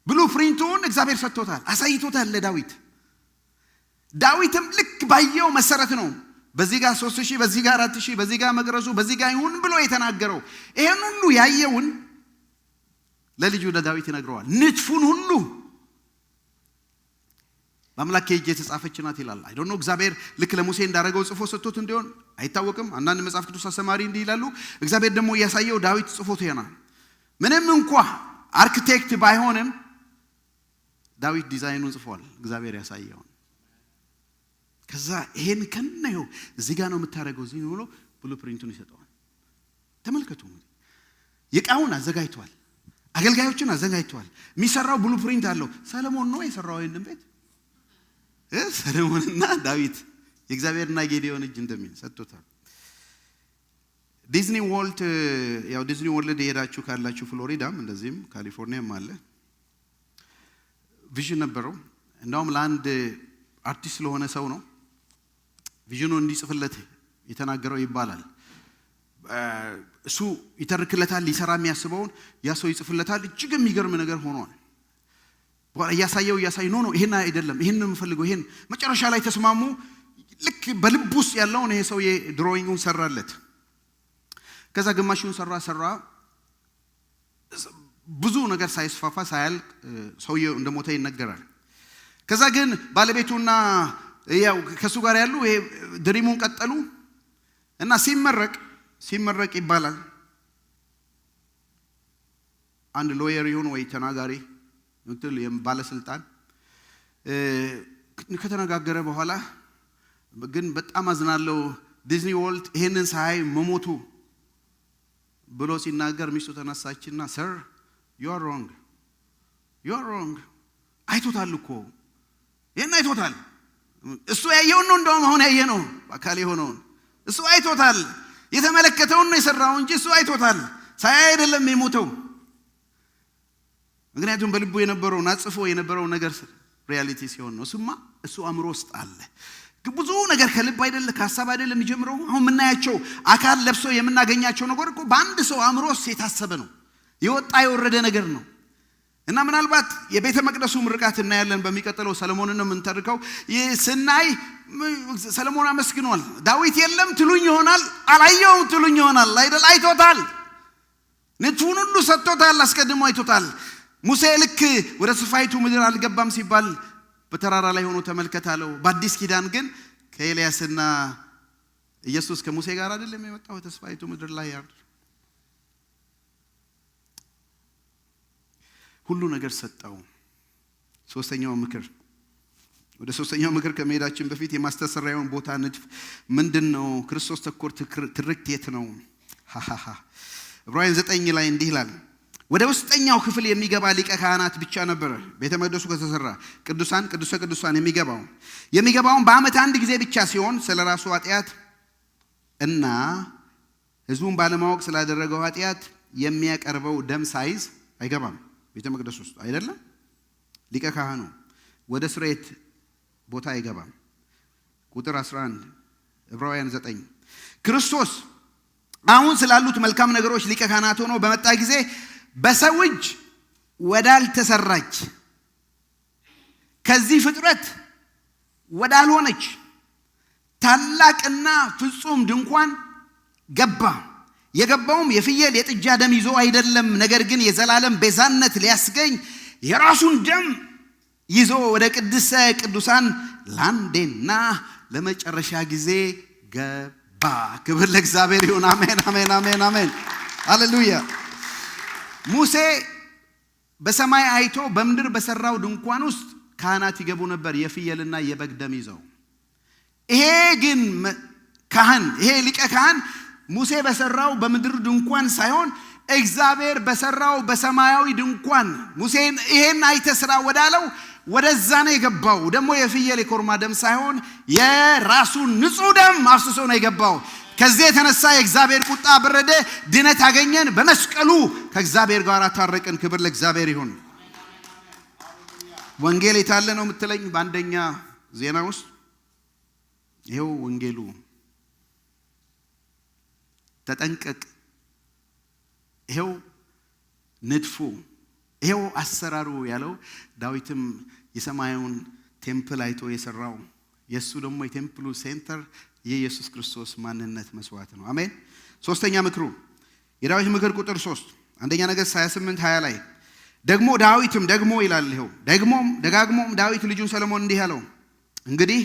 ብሉፕሪንቱን እግዚአብሔር ሰጥቶታል፣ አሳይቶታል ለዳዊት። ዳዊትም ልክ ባየው መሰረት ነው በዚህ ጋር 3000 በዚህ ጋር 4000 በዚህ ጋር መቅረዙ በዚህ ጋር ይሁን ብሎ የተናገረው። ይሄን ሁሉ ያየውን ለልጁ ለዳዊት ይነግረዋል። ንድፉን ሁሉ በአምላክ እጅ የተጻፈች ናት ይላል። አይ ዶንት ኖ እግዚአብሔር ልክ ለሙሴ እንዳረገው ጽፎ ሰጥቶት እንደሆነ አይታወቅም። አንዳንድ መጽሐፍ ቅዱስ አስተማሪ እንዲህ ይላሉ። እግዚአብሔር ደግሞ ያሳየው ዳዊት ጽፎት ይሆናል። ምንም እንኳን አርኪቴክት ባይሆንም ዳዊት ዲዛይኑን ጽፏል፣ እግዚአብሔር ያሳየው። ከዛ ይሄን ከነዩ እዚህ ጋር ነው የምታረገው እዚህ ብሎ ብሉፕሪንቱን ይሰጠዋል። ተመልከቱ፣ የቃውን አዘጋጅቷል፣ አገልጋዮችን አዘጋጅቷል። የሚሰራው ብሉፕሪንት አለው። ሰለሞን ነው የሰራው ይሄን ቤት። ሰለሞንና ዳዊት የእግዚአብሔርና ጌዲዮን እጅ እንደሚል ሰጥቶታል። ዲዝኒ ወርልድ ያው ዲዝኒ ወርልድ የሄዳችሁ ካላችሁ ፍሎሪዳም እንደዚህም ካሊፎርኒያም አለ ቪዥን ነበረው። እንደውም ለአንድ አርቲስት ለሆነ ሰው ነው ቪዥኑን እንዲጽፍለት የተናገረው ይባላል። እሱ ይተርክለታል፣ ሊሰራ የሚያስበውን ያ ሰው ይጽፍለታል። እጅግ የሚገርም ነገር ሆኗል። ያሳየው ኖ ይሄን አይደለም ይሄን ነው የምፈልገው ይሄን መጨረሻ ላይ ተስማሙ። ልክ በልብ ውስጥ ያለውን ይሄ ሰው የድሮይንጉን ሰራለት። ከዛ ግማሹን ሰራ ብዙ ነገር ሳይስፋፋ ሳያልቅ ሰውየው እንደሞተ ይነገራል። ከዛ ግን ባለቤቱና ያው ከሱ ጋር ያሉ ይሄ ድሪሙን ቀጠሉ እና ሲመረቅ ይባላል አንድ ሎየር ይሁን ወይ ተናጋሪ ምክትል የባለስልጣን ከተነጋገረ በኋላ ግን በጣም አዝናለሁ ዲዝኒ ወርልድ ይሄንን ሳይ መሞቱ ብሎ ሲናገር ሚስቱ ተነሳችና ሰር you are wrong አይቶታል እኮ ይሄን አይቶታል። እሱ ያየውን ነው እንደውም አሁን ያየነው አካል የሆነውን እሱ አይቶታል። የተመለከተውን ነው የሰራው እንጂ እሱ አይቶታል። ሳይ አይደለም የሞተው። ምክንያቱም በልቡ የነበረው ናጽፎ የነበረው ነገር ሪያሊቲ ሲሆን ነው። እሱ አእምሮ ውስጥ አለ። ብዙ ነገር ከልብ አይደለም ከሐሳብ አይደለም የሚጀምረው። አሁን የምናያቸው አካል ለብሶ የምናገኛቸው ነገር እኮ በአንድ ሰው አእምሮ ውስጥ የታሰበ ነው፣ የወጣ የወረደ ነገር ነው። እና ምናልባት የቤተ መቅደሱ ምርቃት እናያለን በሚቀጥለው ሰለሞንን ነው የምንተርከው። ስናይ ሰለሞን አመስግኗል። ዳዊት የለም ትሉኝ ይሆናል፣ አላየውም ትሉኝ ይሆናል አይደል? አይቶታል። ንድፉን ሁሉ ሰጥቶታል፣ አስቀድሞ አይቶታል። ሙሴ ልክ ወደ ተስፋይቱ ምድር አልገባም ሲባል በተራራ ላይ ሆኖ ተመልከታለው። በአዲስ ኪዳን ግን ከኤልያስና ኢየሱስ ከሙሴ ጋር አይደለም የመጣው ተስፋይቱ ምድር ላይ ያድር ሁሉ ነገር ሰጠው። ወደ ሶስተኛው ምክር ከመሄዳችን በፊት የማስተሰሪያውን ቦታ ንድፍ ምንድነው? ክርስቶስ ተኮር ትርክት የት ነው? ዕብራውያን 9 ላይ እንዲህ ይላል፣ ወደ ውስጠኛው ክፍል የሚገባ ሊቀ ካህናት ብቻ ነበር። ቤተ መቅደሱ ከተሰራ ቅዱሰ ቅዱሳን የሚገባውን በዓመት አንድ ጊዜ ብቻ ሲሆን ስለራሱ ኃጢአት እና ሕዝቡን ባለማወቅ ስላደረገው ኃጢአት የሚያቀርበው ደም ሳይዝ አይገባም። ቤተ መቅደስ ውስጥ አይደለም ሊቀ ካህኑ ወደ ስርየት ቦታ አይገባም። ቁጥር 11 ዕብራውያን 9 ክርስቶስ አሁን ስላሉት መልካም ነገሮች ሊቀ ካህናት ሆኖ በመጣ ጊዜ በሰው እጅ ወዳልተሰራች ከዚህ ፍጥረት ወዳልሆነች ታላቅና ፍጹም ድንኳን ገባ። የገባውም የፍየል የጥጃ ደም ይዞ አይደለም፣ ነገር ግን የዘላለም ቤዛነት ሊያስገኝ የራሱን ደም ይዞ ወደ ቅድስተ ቅዱሳን ለአንዴና ለመጨረሻ ጊዜ ገባ። ክብር ለእግዚአብሔር ይሁን። አሜን አሜን አሜን አሜን ሃሌሉያ። ሙሴ በሰማይ አይቶ በምድር በሰራው ድንኳን ውስጥ ካህናት ይገቡ ነበር የፍየልና የበግ ደም ይዘው። ይሄ ግን ካህን ይሄ ሊቀ ካህን ሙሴ በሰራው በምድር ድንኳን ሳይሆን እግዚአብሔር በሰራው በሰማያዊ ድንኳን ሙሴን ይሄን አይተስራ ወዳለው ወደዛ ነው የገባው። ደግሞ የፍየል የኮርማ ደም ሳይሆን የራሱን ንጹህ ደም አፍስሶ ነው የገባው። ከዚህ የተነሳ የእግዚአብሔር ቁጣ በረደ፣ ድነት አገኘን፣ በመስቀሉ ከእግዚአብሔር ጋር ታረቅን። ክብር ለእግዚአብሔር ይሁን። ወንጌል የታለ ነው የምትለኝ? በአንደኛ ዜና ውስጥ ይሄው ወንጌሉ ተጠንቀቅ፣ ይሄው ንድፉ፣ ይሄው አሰራሩ ያለው ዳዊትም የሰማዩን ቴምፕል አይቶ የሰራው የሱ ደግሞ የቴምፕሉ ሴንተር የኢየሱስ ክርስቶስ ማንነት መስዋዕት ነው። አሜን። ሶስተኛ ምክሩ የዳዊት ምክር ቁጥር 3 አንደኛ ነገሥት 28:20 ላይ ደግሞ ዳዊትም ደግሞ ይላል ይሄው ደጋግሞም ዳዊት ልጁን ሰሎሞን እንዲህ አለው፣ እንግዲህ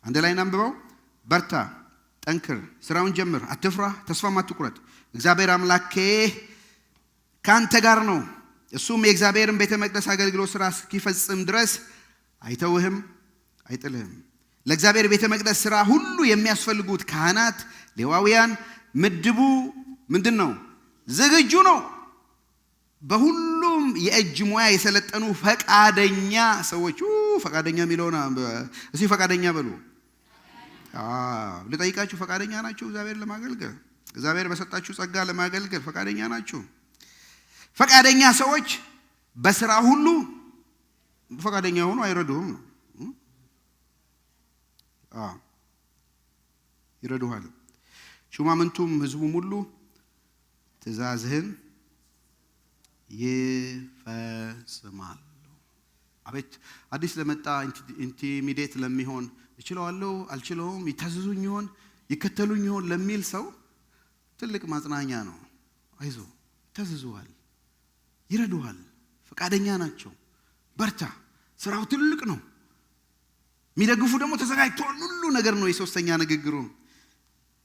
አንድ ላይ እናንብበው፣ በርታ፣ ጠንክር፣ ስራውን ጀምር፣ አትፍራ፣ ተስፋም አትቁረጥ። እግዚአብሔር አምላኬ ካንተ ጋር ነው። እሱም የእግዚአብሔርን ቤተ መቅደስ አገልግሎት ስራ እስኪፈጽም ድረስ አይተውህም፣ አይጥልህም። ለእግዚአብሔር ቤተ መቅደስ ስራ ሁሉ የሚያስፈልጉት ካህናት፣ ሌዋውያን ምድቡ ምንድነው? ዝግጁ ነው። በሁሉም የእጅ ሙያ የሰለጠኑ ፈቃደኛ ሰዎች ፈቃደኛ የሚለውና እሺ ፈቃደኛ በሉ። ልጠይቃችሁ፣ ፈቃደኛ ናችሁ? እግዚአብሔር ለማገልገል እግዚአብሔር በሰጣችሁ ጸጋ ለማገልገል ፈቃደኛ ናችሁ? ፈቃደኛ ሰዎች በስራ ሁሉ ፈቃደኛ ሆኖ አይረዱህም ነው። ይረዱሃል። ሹማምንቱም ህዝቡም ሁሉ ትእዛዝህን ይፈጽማሉ። አቤት አዲስ ለመጣ ኢንቲሚዴት ለሚሆን እችለዋለሁ አልችለውም፣ ይታዘዙኝ ይሆን ይከተሉኝ ይሆን ለሚል ሰው ትልቅ ማጽናኛ ነው። አይዞ፣ ይታዘዙሃል፣ ይረዱሃል፣ ፈቃደኛ ናቸው፣ በርታ፣ ስራው ትልቅ ነው። የሚደግፉ ደግሞ ተዘጋጅተዋል። ሁሉ ነገር ነው። የሶስተኛ ንግግሩ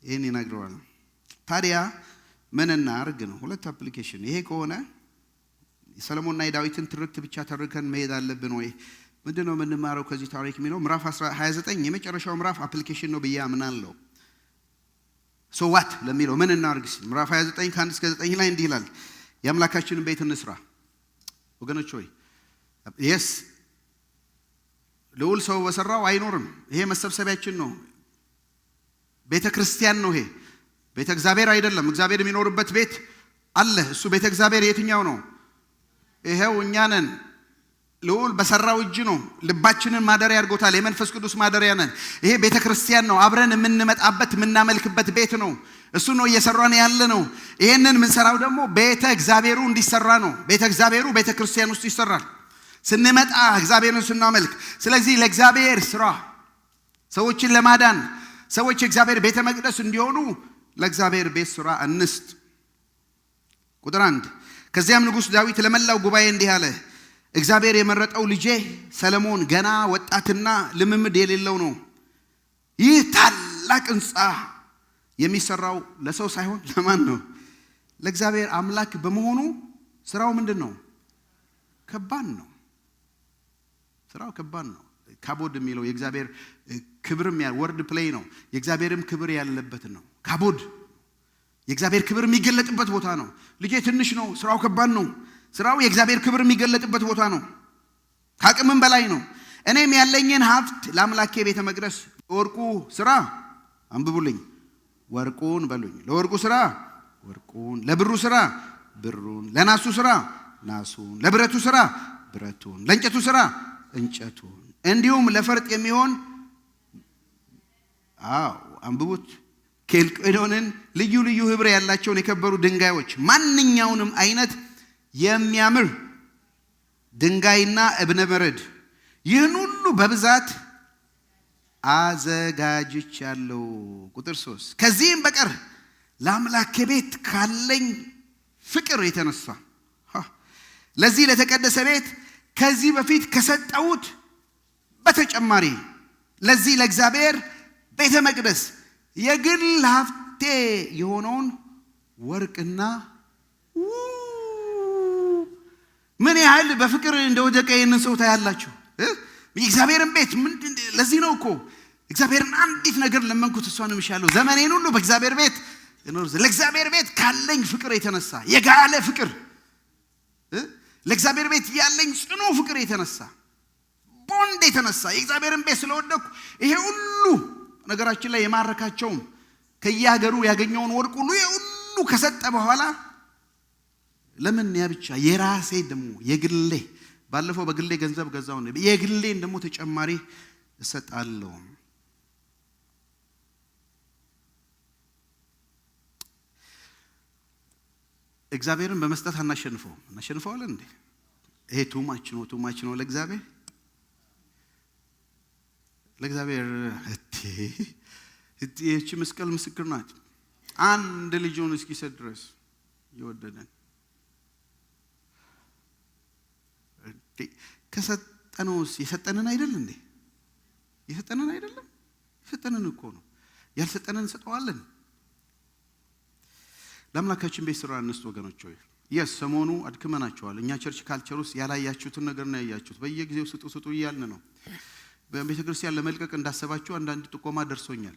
ይሄን ይነግረዋል። ታዲያ ምን እናርግ ነው? ሁለት አፕሊኬሽን። ይሄ ከሆነ የሰሎሞንና የዳዊትን ትርክት ብቻ ተርከን መሄድ አለብን ወይ? ምንድነው የምንማረው ከዚህ ታሪክ የሚለው? ምዕራፍ 29 የመጨረሻው ምዕራፍ አፕሊኬሽን ነው ብዬ አምናለሁ። ሶ ዋት ለሚለው ምን እናርግ? ምዕራፍ 29 ከ1 እስከ 9 ላይ እንዲህ ይላል፣ የአምላካችንን ቤት እንስራ። ወገኖች ሆይ የስ ልዑል ሰው በሰራው አይኖርም። ይሄ መሰብሰቢያችን ነው። ቤተ ክርስቲያን ነው። ይሄ ቤተ እግዚአብሔር አይደለም። እግዚአብሔር የሚኖርበት ቤት አለ። እሱ ቤተ እግዚአብሔር የትኛው ነው? ይሄው እኛ ነን። ልዑል በሰራው እጅ ነው። ልባችንን ማደሪያ አድርጎታል። የመንፈስ ቅዱስ ማደሪያ ነን። ይሄ ቤተ ክርስቲያን ነው። አብረን የምንመጣበት የምናመልክበት ቤት ነው። እሱ ነው እየሰራን ያለ ነው። ይሄንን የምንሰራው ደግሞ ቤተ እግዚአብሔሩ እንዲሰራ ነው። ቤተ እግዚአብሔሩ ቤተ ክርስቲያን ውስጥ ይሰራል ስንመጣ እግዚአብሔርን ስናመልክ። ስለዚህ ለእግዚአብሔር ስራ ሰዎችን ለማዳን ሰዎች የእግዚአብሔር ቤተ መቅደስ እንዲሆኑ ለእግዚአብሔር ቤት ስራ እንስጥ። ቁጥር 1 ከዚያም ንጉሥ ዳዊት ለመላው ጉባኤ እንዲህ አለ፣ እግዚአብሔር የመረጠው ልጄ ሰሎሞን ገና ወጣትና ልምምድ የሌለው ነው። ይህ ታላቅ ሕንጻ የሚሰራው ለሰው ሳይሆን ለማን ነው? ለእግዚአብሔር አምላክ በመሆኑ ስራው ምንድን ነው? ከባድ ነው። ስራው ከባድ ነው። ካቦድ የሚለው የእግዚአብሔር ክብርም ወርድ ፕሌይ ነው። የእግዚአብሔርም ክብር ያለበት ነው። ካቦድ የእግዚአብሔር ክብር የሚገለጥበት ቦታ ነው። ልጄ ትንሽ ነው፣ ስራው ከባድ ነው። ስራው የእግዚአብሔር ክብር የሚገለጥበት ቦታ ነው። ከአቅምም በላይ ነው። እኔም ያለኝን ሀብት ለአምላኬ ቤተ መቅደስ ለወርቁ ስራ አንብቡልኝ፣ ወርቁን በሉኝ። ለወርቁ ስራ ወርቁን፣ ለብሩ ስራ ብሩን፣ ለናሱ ስራ ናሱን፣ ለብረቱ ስራ ብረቱን፣ ለእንጨቱ ስራ እንጨቱን፣ እንዲሁም ለፈርጥ የሚሆን አንብቡት፣ ኬልቄዶንን ልዩ ልዩ ህብር ያላቸውን የከበሩ ድንጋዮች፣ ማንኛውንም አይነት የሚያምር ድንጋይና እብነ በረድ፣ ይህን ሁሉ በብዛት አዘጋጅቻለሁ። ቁጥር 3 ከዚህም በቀር ለአምላኬ ቤት ካለኝ ፍቅር የተነሳ ለዚህ ለተቀደሰ ቤት ከዚህ በፊት ከሰጠሁት በተጨማሪ ለዚህ ለእግዚአብሔር ቤተ መቅደስ የግል ሀብቴ የሆነውን ወርቅና ምን ያህል በፍቅር እንደወደቀ ይህንን ሰው ታያላችሁ። የእግዚአብሔርን ቤት ለዚህ ነው እኮ እግዚአብሔርን አንዲት ነገር ለመንኩት እሷንም እሻለሁ ዘመኔን ሁሉ በእግዚአብሔር ቤት እኖር ለእግዚአብሔር ቤት ካለኝ ፍቅር የተነሳ የጋለ ፍቅር ለእግዚአብሔር ቤት ያለኝ ጽኑ ፍቅር የተነሳ ቦንድ የተነሳ የእግዚአብሔርን ቤት ስለወደኩ ይሄ ሁሉ ነገራችን ላይ የማረካቸው ከያገሩ ያገኘውን ወርቅ ሁሉ ሁሉ ከሰጠ በኋላ ለምን ያ ብቻ የራሴ ደሞ የግሌ ባለፈው በግሌ ገንዘብ ገዛው ነው የግሌን ደሞ ተጨማሪ እሰጣለሁ እግዚአብሔርን በመስጠት እናሸንፈዋለን እንዴ ይሄ ቱማች ነው ለእግዚአብሔር እቺ መስቀል ምስክር ናት አንድ ልጅውን እስኪሰጥ ድረስ ይወደደን ከሰጠነውስ የሰጠነን አይደል እንዴ የሰጠነን እኮ ነው ያልሰጠነን ሰጠዋለን ለአምላካችን ቤት ስራ አንስት ወገኖች ሆይ ሰሞኑ አድክመናቸዋል እኛ ቸርች ካልቸር ውስጥ ያላያችሁትን ነገር ነው ያያችሁት በየጊዜው ስጡ ይያልን ነው በቤተ ክርስቲያን ለመልቀቅ እንዳሰባችሁ አንዳንድ ጥቆማ ደርሶኛል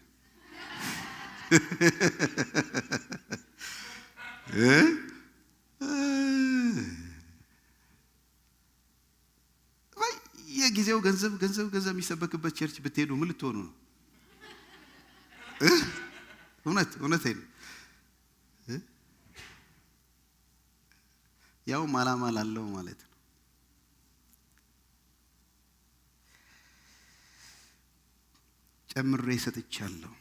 የጊዜው ገንዘብ የሚሰበክበት ቸርች ብትሄዱ ምን ልትሆኑ ነው እውነቴን ያው ማላማ ላለው ማለት ነው ጨምሬ ሰጥቻለሁ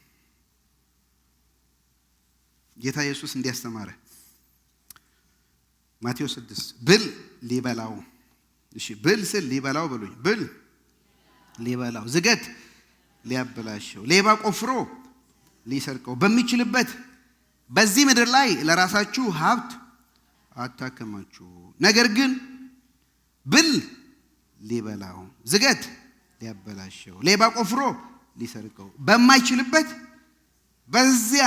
ጌታ ኢየሱስ እንዲያስተማረ ማቴዎስ 6 ብል ሊበላው እሺ ብል ስል ሊበላው በሉኝ ብል ሊበላው ዝገት ሊያበላሸው ሌባ ቆፍሮ ሊሰርቀው በሚችልበት በዚህ ምድር ላይ ለራሳችሁ ሀብት አታከማችሁ ነገር ግን ብል ሊበላው ዝገት ሊያበላሸው ሌባ ቆፍሮ ሊሰርቀው በማይችልበት በዚያ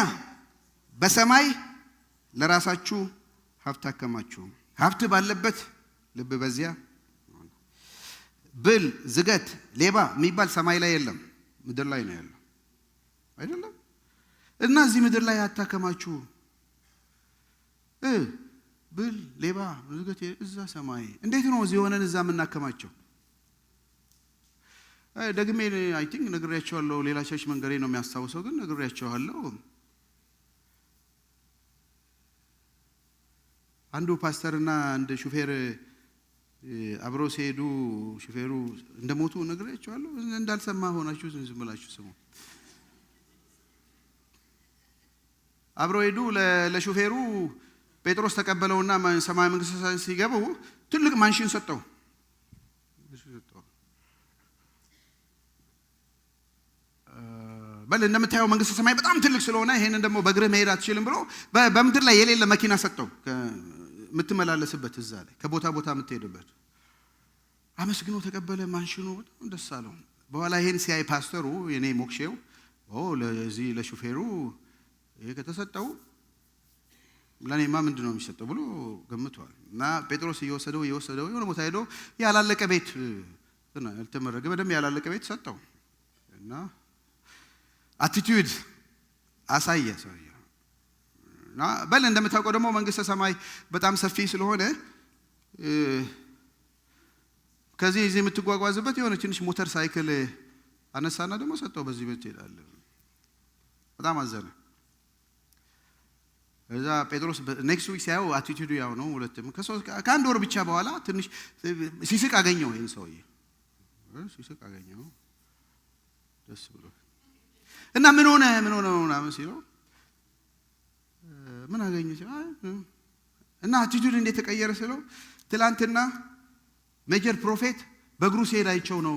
በሰማይ ለራሳችሁ ሀብት አከማችሁ ሀብት ባለበት ልብ በዚያ ብል ዝገት ሌባ የሚባል ሰማይ ላይ የለም ምድር ላይ ነው ያለው አይደለም እና እዚህ ምድር ላይ አታከማችሁ ብል ሌባ ዝገት እዛ ሰማይ እንዴት ነው እዚህ ሆነን እዛ ምናከማቸው ደግሜ አይ ቲንክ ነግሬያቸዋለሁ ሌላ ቸርች መንገሬ ነው የሚያስታውሰው ግን ነግሬያቸዋለሁ አንዱ ፓስተርና አንድ ሹፌር አብሮ ሲሄዱ ሹፌሩ እንደሞቱ ነግሬያቸዋለሁ እንዳልሰማ ሆናችሁ ዝም ብላችሁ ስሙ አብሮ ሄዱ ለሹፌሩ ጴጥሮስ ተቀበለውና ሰማይ መንግስት ሲገቡ ትልቅ ማንሽን ሰጠው በል እንደምታየው መንግስት ሰማይ በጣም ትልቅ ስለሆነ ይሄንን ደግሞ በእግር መሄድ አትችልም ብሎ በምድር ላይ የሌለ መኪና ሰጠው የምትመላለስበት እዛ ላይ ከቦታ ቦታ የምትሄድበት አመስግኖ ተቀበለ ማንሽኑ በጣም ደስ አለው በኋላ ይሄን ሲያይ ፓስተሩ የኔ ሞክሼው ለዚህ ለሹፌሩ ይሄ ከተሰጠው ለኔማ ምንድነው የሚሰጠው ብሎ ገምቷል እና ጴጥሮስ እየወሰደው የሆነ ቦታ ሄዶ ያላለቀ ቤት እና ያልተመረገ በደም ያላለቀ ቤት ሰጠው እና አቲቲዩድ አሳየ ሰውዬው እና በል እንደምታውቀው ደግሞ መንግስተ ሰማይ በጣም ሰፊ ስለሆነ ከዚህ እዚህ የምትጓጓዝበት የሆነ ትንሽ ሞተር ሳይክል አነሳና ደግሞ ሰጠው በዚህ ቤት ይላል በጣም አዘነ እዛ ጴጥሮስ ኔክስት ዊክ ሲያው አቲቲዩዱ ያው ነው ሁለቱም ከአንድ ወር ብቻ በኋላ ትንሽ ሲስቅ አገኘው ይሄን ሰውዬ ሲስቅ አገኘው ደስ ብሎ እና ምን ሆነ ምናምን ሲለው ምን አገኘች እና አቲቲዩድ እንዴት ተቀየረ ሲለው ትላንትና ሜጀር ፕሮፌት በእግሩ ሲሄድ አይቸው ነው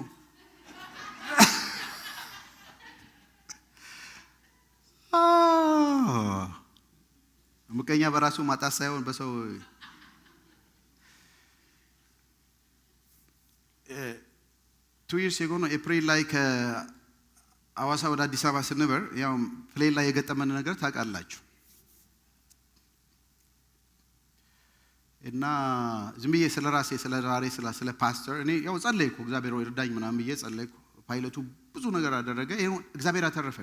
ምቀኛ በራሱ ማጣት ሳይሆን በሰው 2 years ago ነው ኤፕሪል ላይ ከአዋሳ ወደ አዲስ አበባ ስንበር ያው ፕሌን ላይ የገጠመን ነገር ታውቃላችሁ እና ዝም ብዬ ስለ ፓስተር እኔ ያው ጸለይኩ እግዚአብሔር ይርዳኝ ምናምን ብዬ ጸለይኩ ፓይለቱ ብዙ ነገር አደረገ። ይሄው እግዚአብሔር አተረፈ።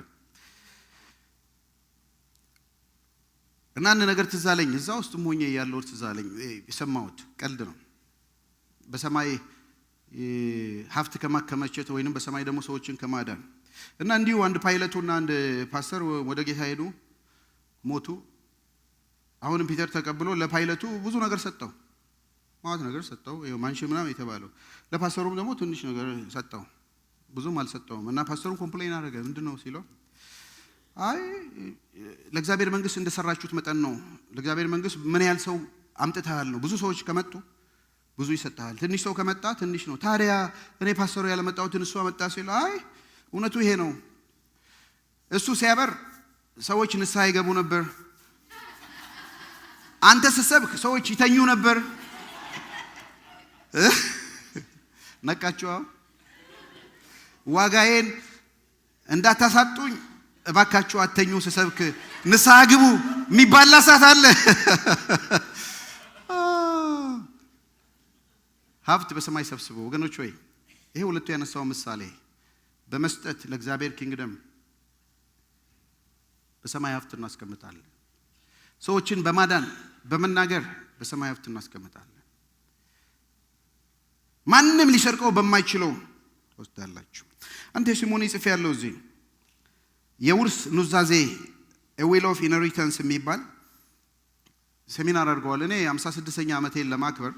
እና አንድ ነገር ትዝ አለኝ። እዛ ውስጥ ሞኜ ያለው ትዝ አለኝ። የሰማሁት ቀልድ ነው። በሰማይ ሀብት ከማከማቸት ወይንም በሰማይ ደግሞ ሰዎችን ከማዳን እና እንዲሁ አንድ ፓይለቱና አንድ ፓስተር ወደ ጌታ ሄዱ፣ ሞቱ። አሁንም ፒተር ተቀብሎ ለፓይለቱ ብዙ ነገር ሰጠው፣ ማለት ነገር ሰጠው። ይሄው ማንሽ ምናምን የተባለው ለፓስተሩም ደግሞ ትንሽ ነገር ሰጠው፣ ብዙም አልሰጠውም። እና ፓስተሩን ኮምፕሌን አደረገ። ምንድነው ሲለው አይ ለእግዚአብሔር መንግስት እንደሰራችሁት መጠን ነው። ለእግዚአብሔር መንግስት ምን ያህል ሰው አምጥተሃል ነው። ብዙ ሰዎች ከመጡ ብዙ ይሰጣል፣ ትንሽ ሰው ከመጣ ትንሽ ነው። ታዲያ እኔ ፓስተሩ ያለመጣው ትንሽ ሰው መጣ ሲል አይ እውነቱ ይሄ ነው። እሱ ሲያበር ሰዎች ንስሐ ይገቡ ነበር፣ አንተ ስትሰብክ ሰዎች ይተኙ ነበር። ነቃችሁ? ዋጋዬን እንዳታሳጡኝ እባካችሁ አተኙ፣ ስሰብክ ንስሐ ግቡ የሚባል ሰዓት አለ። ሀብት በሰማይ ሰብስቦ ወገኖች ወይ ይሄ ሁለቱ ያነሳው ምሳሌ በመስጠት ለእግዚአብሔር ኪንግደም በሰማይ ሀብት እናስቀምጣለን። ሰዎችን በማዳን በመናገር በሰማይ ሀብት እናስቀምጣለን። ማንም ሊሰርቀው በማይችለው ወስዳላችሁ። አንተ ሲሞኒ ጽፌ ያለው እዚህ የውርስ ኑዛዜ a will of inheritance የሚባል ሴሚናር አድርገዋል። እኔ 56ኛ ዓመቴን ለማክበር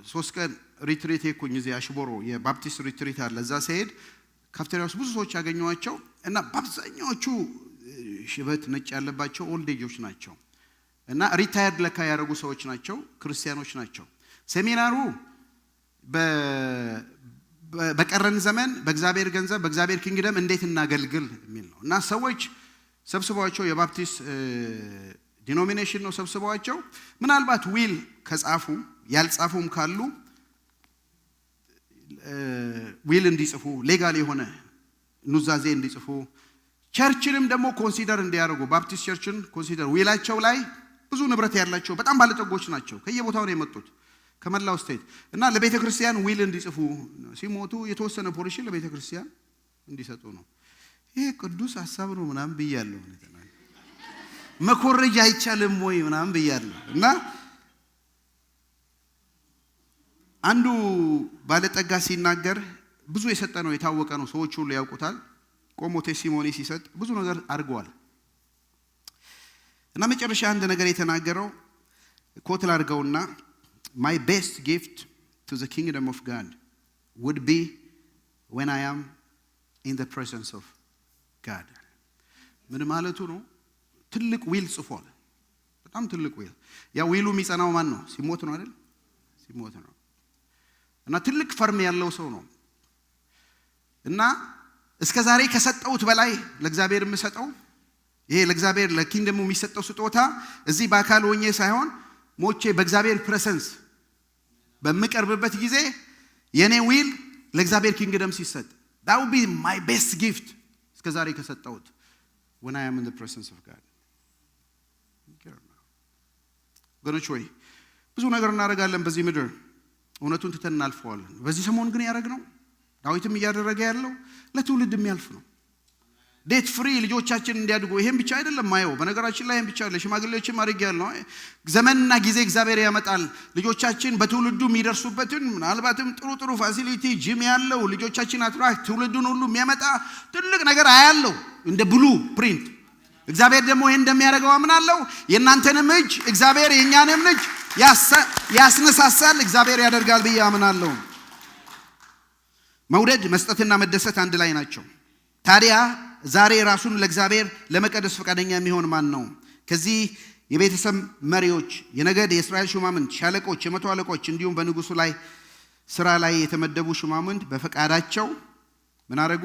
3 ቀን ሪትሪት ሄድኩኝ። እዚህ አሽቦሮ የባፕቲስት ሪትሪት አለ። እዛ ሲሄድ ካፍቴሪያ ውስጥ ብዙ ሰዎች ያገኘዋቸው እና በአብዛኛዎቹ ሽበት ነጭ ያለባቸው ኦልድ ኤጆች ናቸው እና ሪታየርድ ለካ ያደረጉ ሰዎች ናቸው፣ ክርስቲያኖች ናቸው። ሴሚናሩ በቀረን ዘመን በእግዚአብሔር ገንዘብ በእግዚአብሔር ኪንግደም እንዴት እናገልግል የሚል ነው እና ሰዎች ሰብስበዋቸው የባፕቲስት ዲኖሚኔሽን ነው ሰብስበዋቸው ምናልባት ዊል ከጻፉ ያልጻፉም ካሉ ዊል እንዲጽፉ ሌጋል የሆነ ኑዛዜ እንዲጽፉ ቸርችንም ደግሞ ኮንሲደር እንዲያደርጉ ባፕቲስት ቸርችን ኮንሲደር ዊላቸው ላይ ብዙ ንብረት ያላቸው በጣም ባለጠጎች ናቸው። ከየቦታው ነው የመጡት ከመላው ስቴት እና ለቤተ ክርስቲያን ዊል እንዲጽፉ ሲሞቱ የተወሰነ ፖርሽን ለቤተ ክርስቲያን እንዲሰጡ ነው። ይሄ ቅዱስ ሐሳብ ነው ምናምን ብያለሁ። መኮረጅ አይቻልም ወይ ምናምን ብያለሁ። እና አንዱ ባለጠጋ ሲናገር ብዙ የሰጠ ነው የታወቀ ነው፣ ሰዎች ሁሉ ያውቁታል። ቆሞ ቴስቲሞኒ ሲሰጥ ብዙ ነገር አድርገዋል። እና መጨረሻ አንድ ነገር የተናገረው ኮትል አድርገውና my best gift to the kingdom of God would be when I am in the presence of God. ምን ማለቱ ነው? ትልቅ ዊል ጽፏል፣ በጣም ትልቅ ዊል። ያ ዊሉ የሚጸናው ማን ነው? ሲሞት ነው አይደል? ሲሞት ነው። እና ትልቅ ፈርም ያለው ሰው ነው። እና እስከ ዛሬ ከሰጠውት በላይ ለእግዚአብሔር የምሰጠው ይሄ ለእግዚአብሔር ለኪንግደሙ የሚሰጠው ስጦታ እዚህ በአካል ሆኜ ሳይሆን ሞቼ በእግዚአብሔር ፕሬሰንስ በመቀርብበት ጊዜ የኔ ዊል ለእግዚአብሔር ኪንግደም ሲሰጥ that would be my best gift እስከ ዛሬ ከሰጠውት when I am in the presence of God። ገኖች ወይ ብዙ ነገር እናደርጋለን በዚህ ምድር፣ እውነቱን ትተን እናልፈዋለን። በዚህ ሰሞን ግን ያደረግነው ዳዊትም እያደረገ ያለው ለትውልድ የሚያልፍ ነው። ዴት ፍሪ ልጆቻችን እንዲያድጉ። ይሄን ብቻ አይደለም ማየው፣ በነገራችን ላይ ይሄን ብቻ አይደለም፣ ሽማግሌዎችም አድርግ ያለው ዘመንና ጊዜ እግዚአብሔር ያመጣል። ልጆቻችን በትውልዱ የሚደርሱበትን ምናልባትም ጥሩ ፋሲሊቲ ጂም ያለው ልጆቻችን አትራክት ትውልዱን ሁሉ የሚያመጣ ትልቅ ነገር አያለው እንደ ብሉ ፕሪንት። እግዚአብሔር ደግሞ ይሄን እንደሚያደርገው አምናለሁ። የእናንተንም እጅ እግዚአብሔር የኛንም ልጅ ያስነሳሳል፣ እግዚአብሔር ያደርጋል ብዬ አምናለሁ። መውደድ መስጠትና መደሰት አንድ ላይ ናቸው። ታዲያ ዛሬ ራሱን ለእግዚአብሔር ለመቀደስ ፈቃደኛ የሚሆን ማን ነው? ከዚህ የቤተሰብ መሪዎች፣ የነገድ የእስራኤል ሹማምንት፣ ሻለቆች፣ የመቶ አለቆች እንዲሁም በንጉሱ ላይ ስራ ላይ የተመደቡ ሹማምንት በፈቃዳቸው ምን አደረጉ?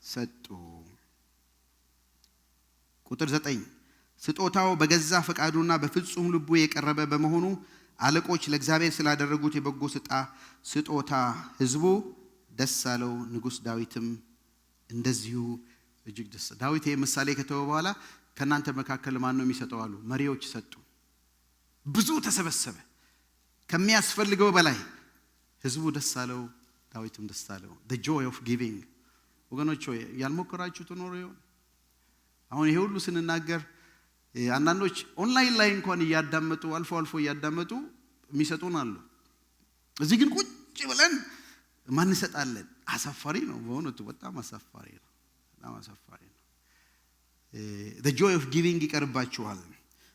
ሰጡ። ቁጥር 9 ስጦታው በገዛ ፈቃዱና በፍጹም ልቡ የቀረበ በመሆኑ አለቆች ለእግዚአብሔር ስላደረጉት የበጎ ስጦታ ህዝቡ ደስ አለው። ንጉስ ዳዊትም እንደዚሁ እጅግ ደስ። ዳዊት ምሳሌ ከተወ በኋላ ከናንተ መካከል ማን ነው የሚሰጠው አሉ። መሪዎች ሰጡ። ብዙ ተሰበሰበ፣ ከሚያስፈልገው በላይ ህዝቡ ደስ አለው፣ ዳዊትም ደስ አለው። the joy of giving ወገኖች ሆይ ያልሞከራችሁ ትኖሩ ይሆን? አሁን ይሄ ሁሉ ስንናገር አንዳንዶች ኦንላይን ላይ እንኳን እያዳመጡ አልፎ አልፎ እያዳመጡ የሚሰጡን አሉ። እዚህ ግን ቁጭ ብለን ማን እንሰጣለን? አሳፋሪ ነው በእውነቱ በጣም አሳፋሪ ነው። በጣም አሳፋሪ ነው። the joy of giving ይቀርባችኋል።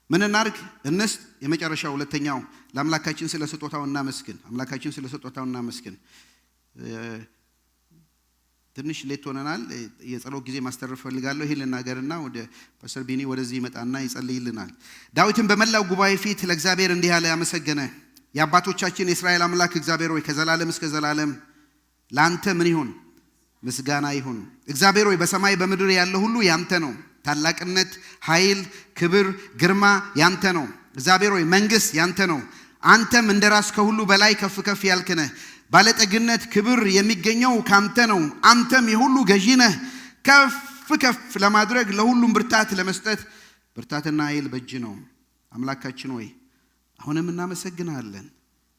ምን እናርግ? እንስጥ። የመጨረሻው ሁለተኛው ለአምላካችን ስለ ስጦታው እናመስግን። አምላካችን ስለ ስጦታው እናመስግን። ትንሽ ሌት ሆነናል። የጸሎት ጊዜ ማስተረፍ ፈልጋለሁ። ይሄን ልናገርና ወደ ፓስተር ቢኒ ወደዚህ ይመጣና ይጸልይልናል። ዳዊትን በመላው ጉባኤ ፊት ለእግዚአብሔር እንዲህ ያለ ያመሰገነ። የአባቶቻችን የእስራኤል አምላክ እግዚአብሔር ሆይ ከዘላለም እስከ ዘላለም ላንተ ምን ይሁን? ምስጋና ይሁን። እግዚአብሔር ሆይ በሰማይ በምድር ያለ ሁሉ ያንተ ነው። ታላቅነት፣ ኃይል፣ ክብር፣ ግርማ ያንተ ነው። እግዚአብሔር ሆይ መንግስት ያንተ ነው። አንተም እንደራስ ከሁሉ በላይ ከፍ ከፍ ያልክ ነህ። ባለጠግነት፣ ክብር የሚገኘው ካንተ ነው። አንተም የሁሉ ገዢ ነህ። ከፍ ከፍ ለማድረግ ለሁሉም ብርታት ለመስጠት ብርታትና ኃይል በእጅ ነው። አምላካችን ሆይ አሁንም እናመሰግናለን።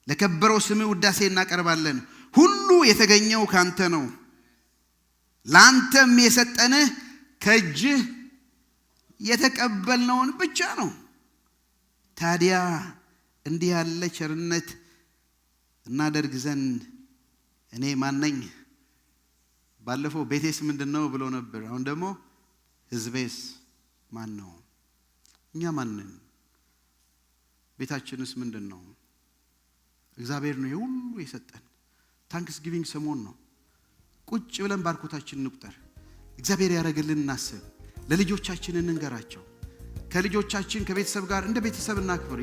ለከበረው ስምህ ውዳሴ እናቀርባለን። ሁሉ የተገኘው ካንተ ነው። ላንተም የሰጠንህ ከእጅህ የተቀበልነውን ብቻ ነው። ታዲያ እንዲህ ያለ ቸርነት እናደርግ ዘንድ እኔ ማን ነኝ? ባለፈው ቤቴስ ምንድነው ብሎ ነበር። አሁን ደግሞ ሕዝቤስ ማን ነው? እኛ ማን ነን? ቤታችንስ ምንድነው? እግዚአብሔር ነው ሁሉ የሰጠን። ታንክስ ጊቪንግ ሰሞን ነው። ቁጭ ብለን ባርኮታችንን እንቁጠር። እግዚአብሔር ያደረገልን እናስብ። ለልጆቻችን እንንገራቸው። ከልጆቻችን ከቤተሰብ ጋር እንደ ቤተሰብ እናክብር።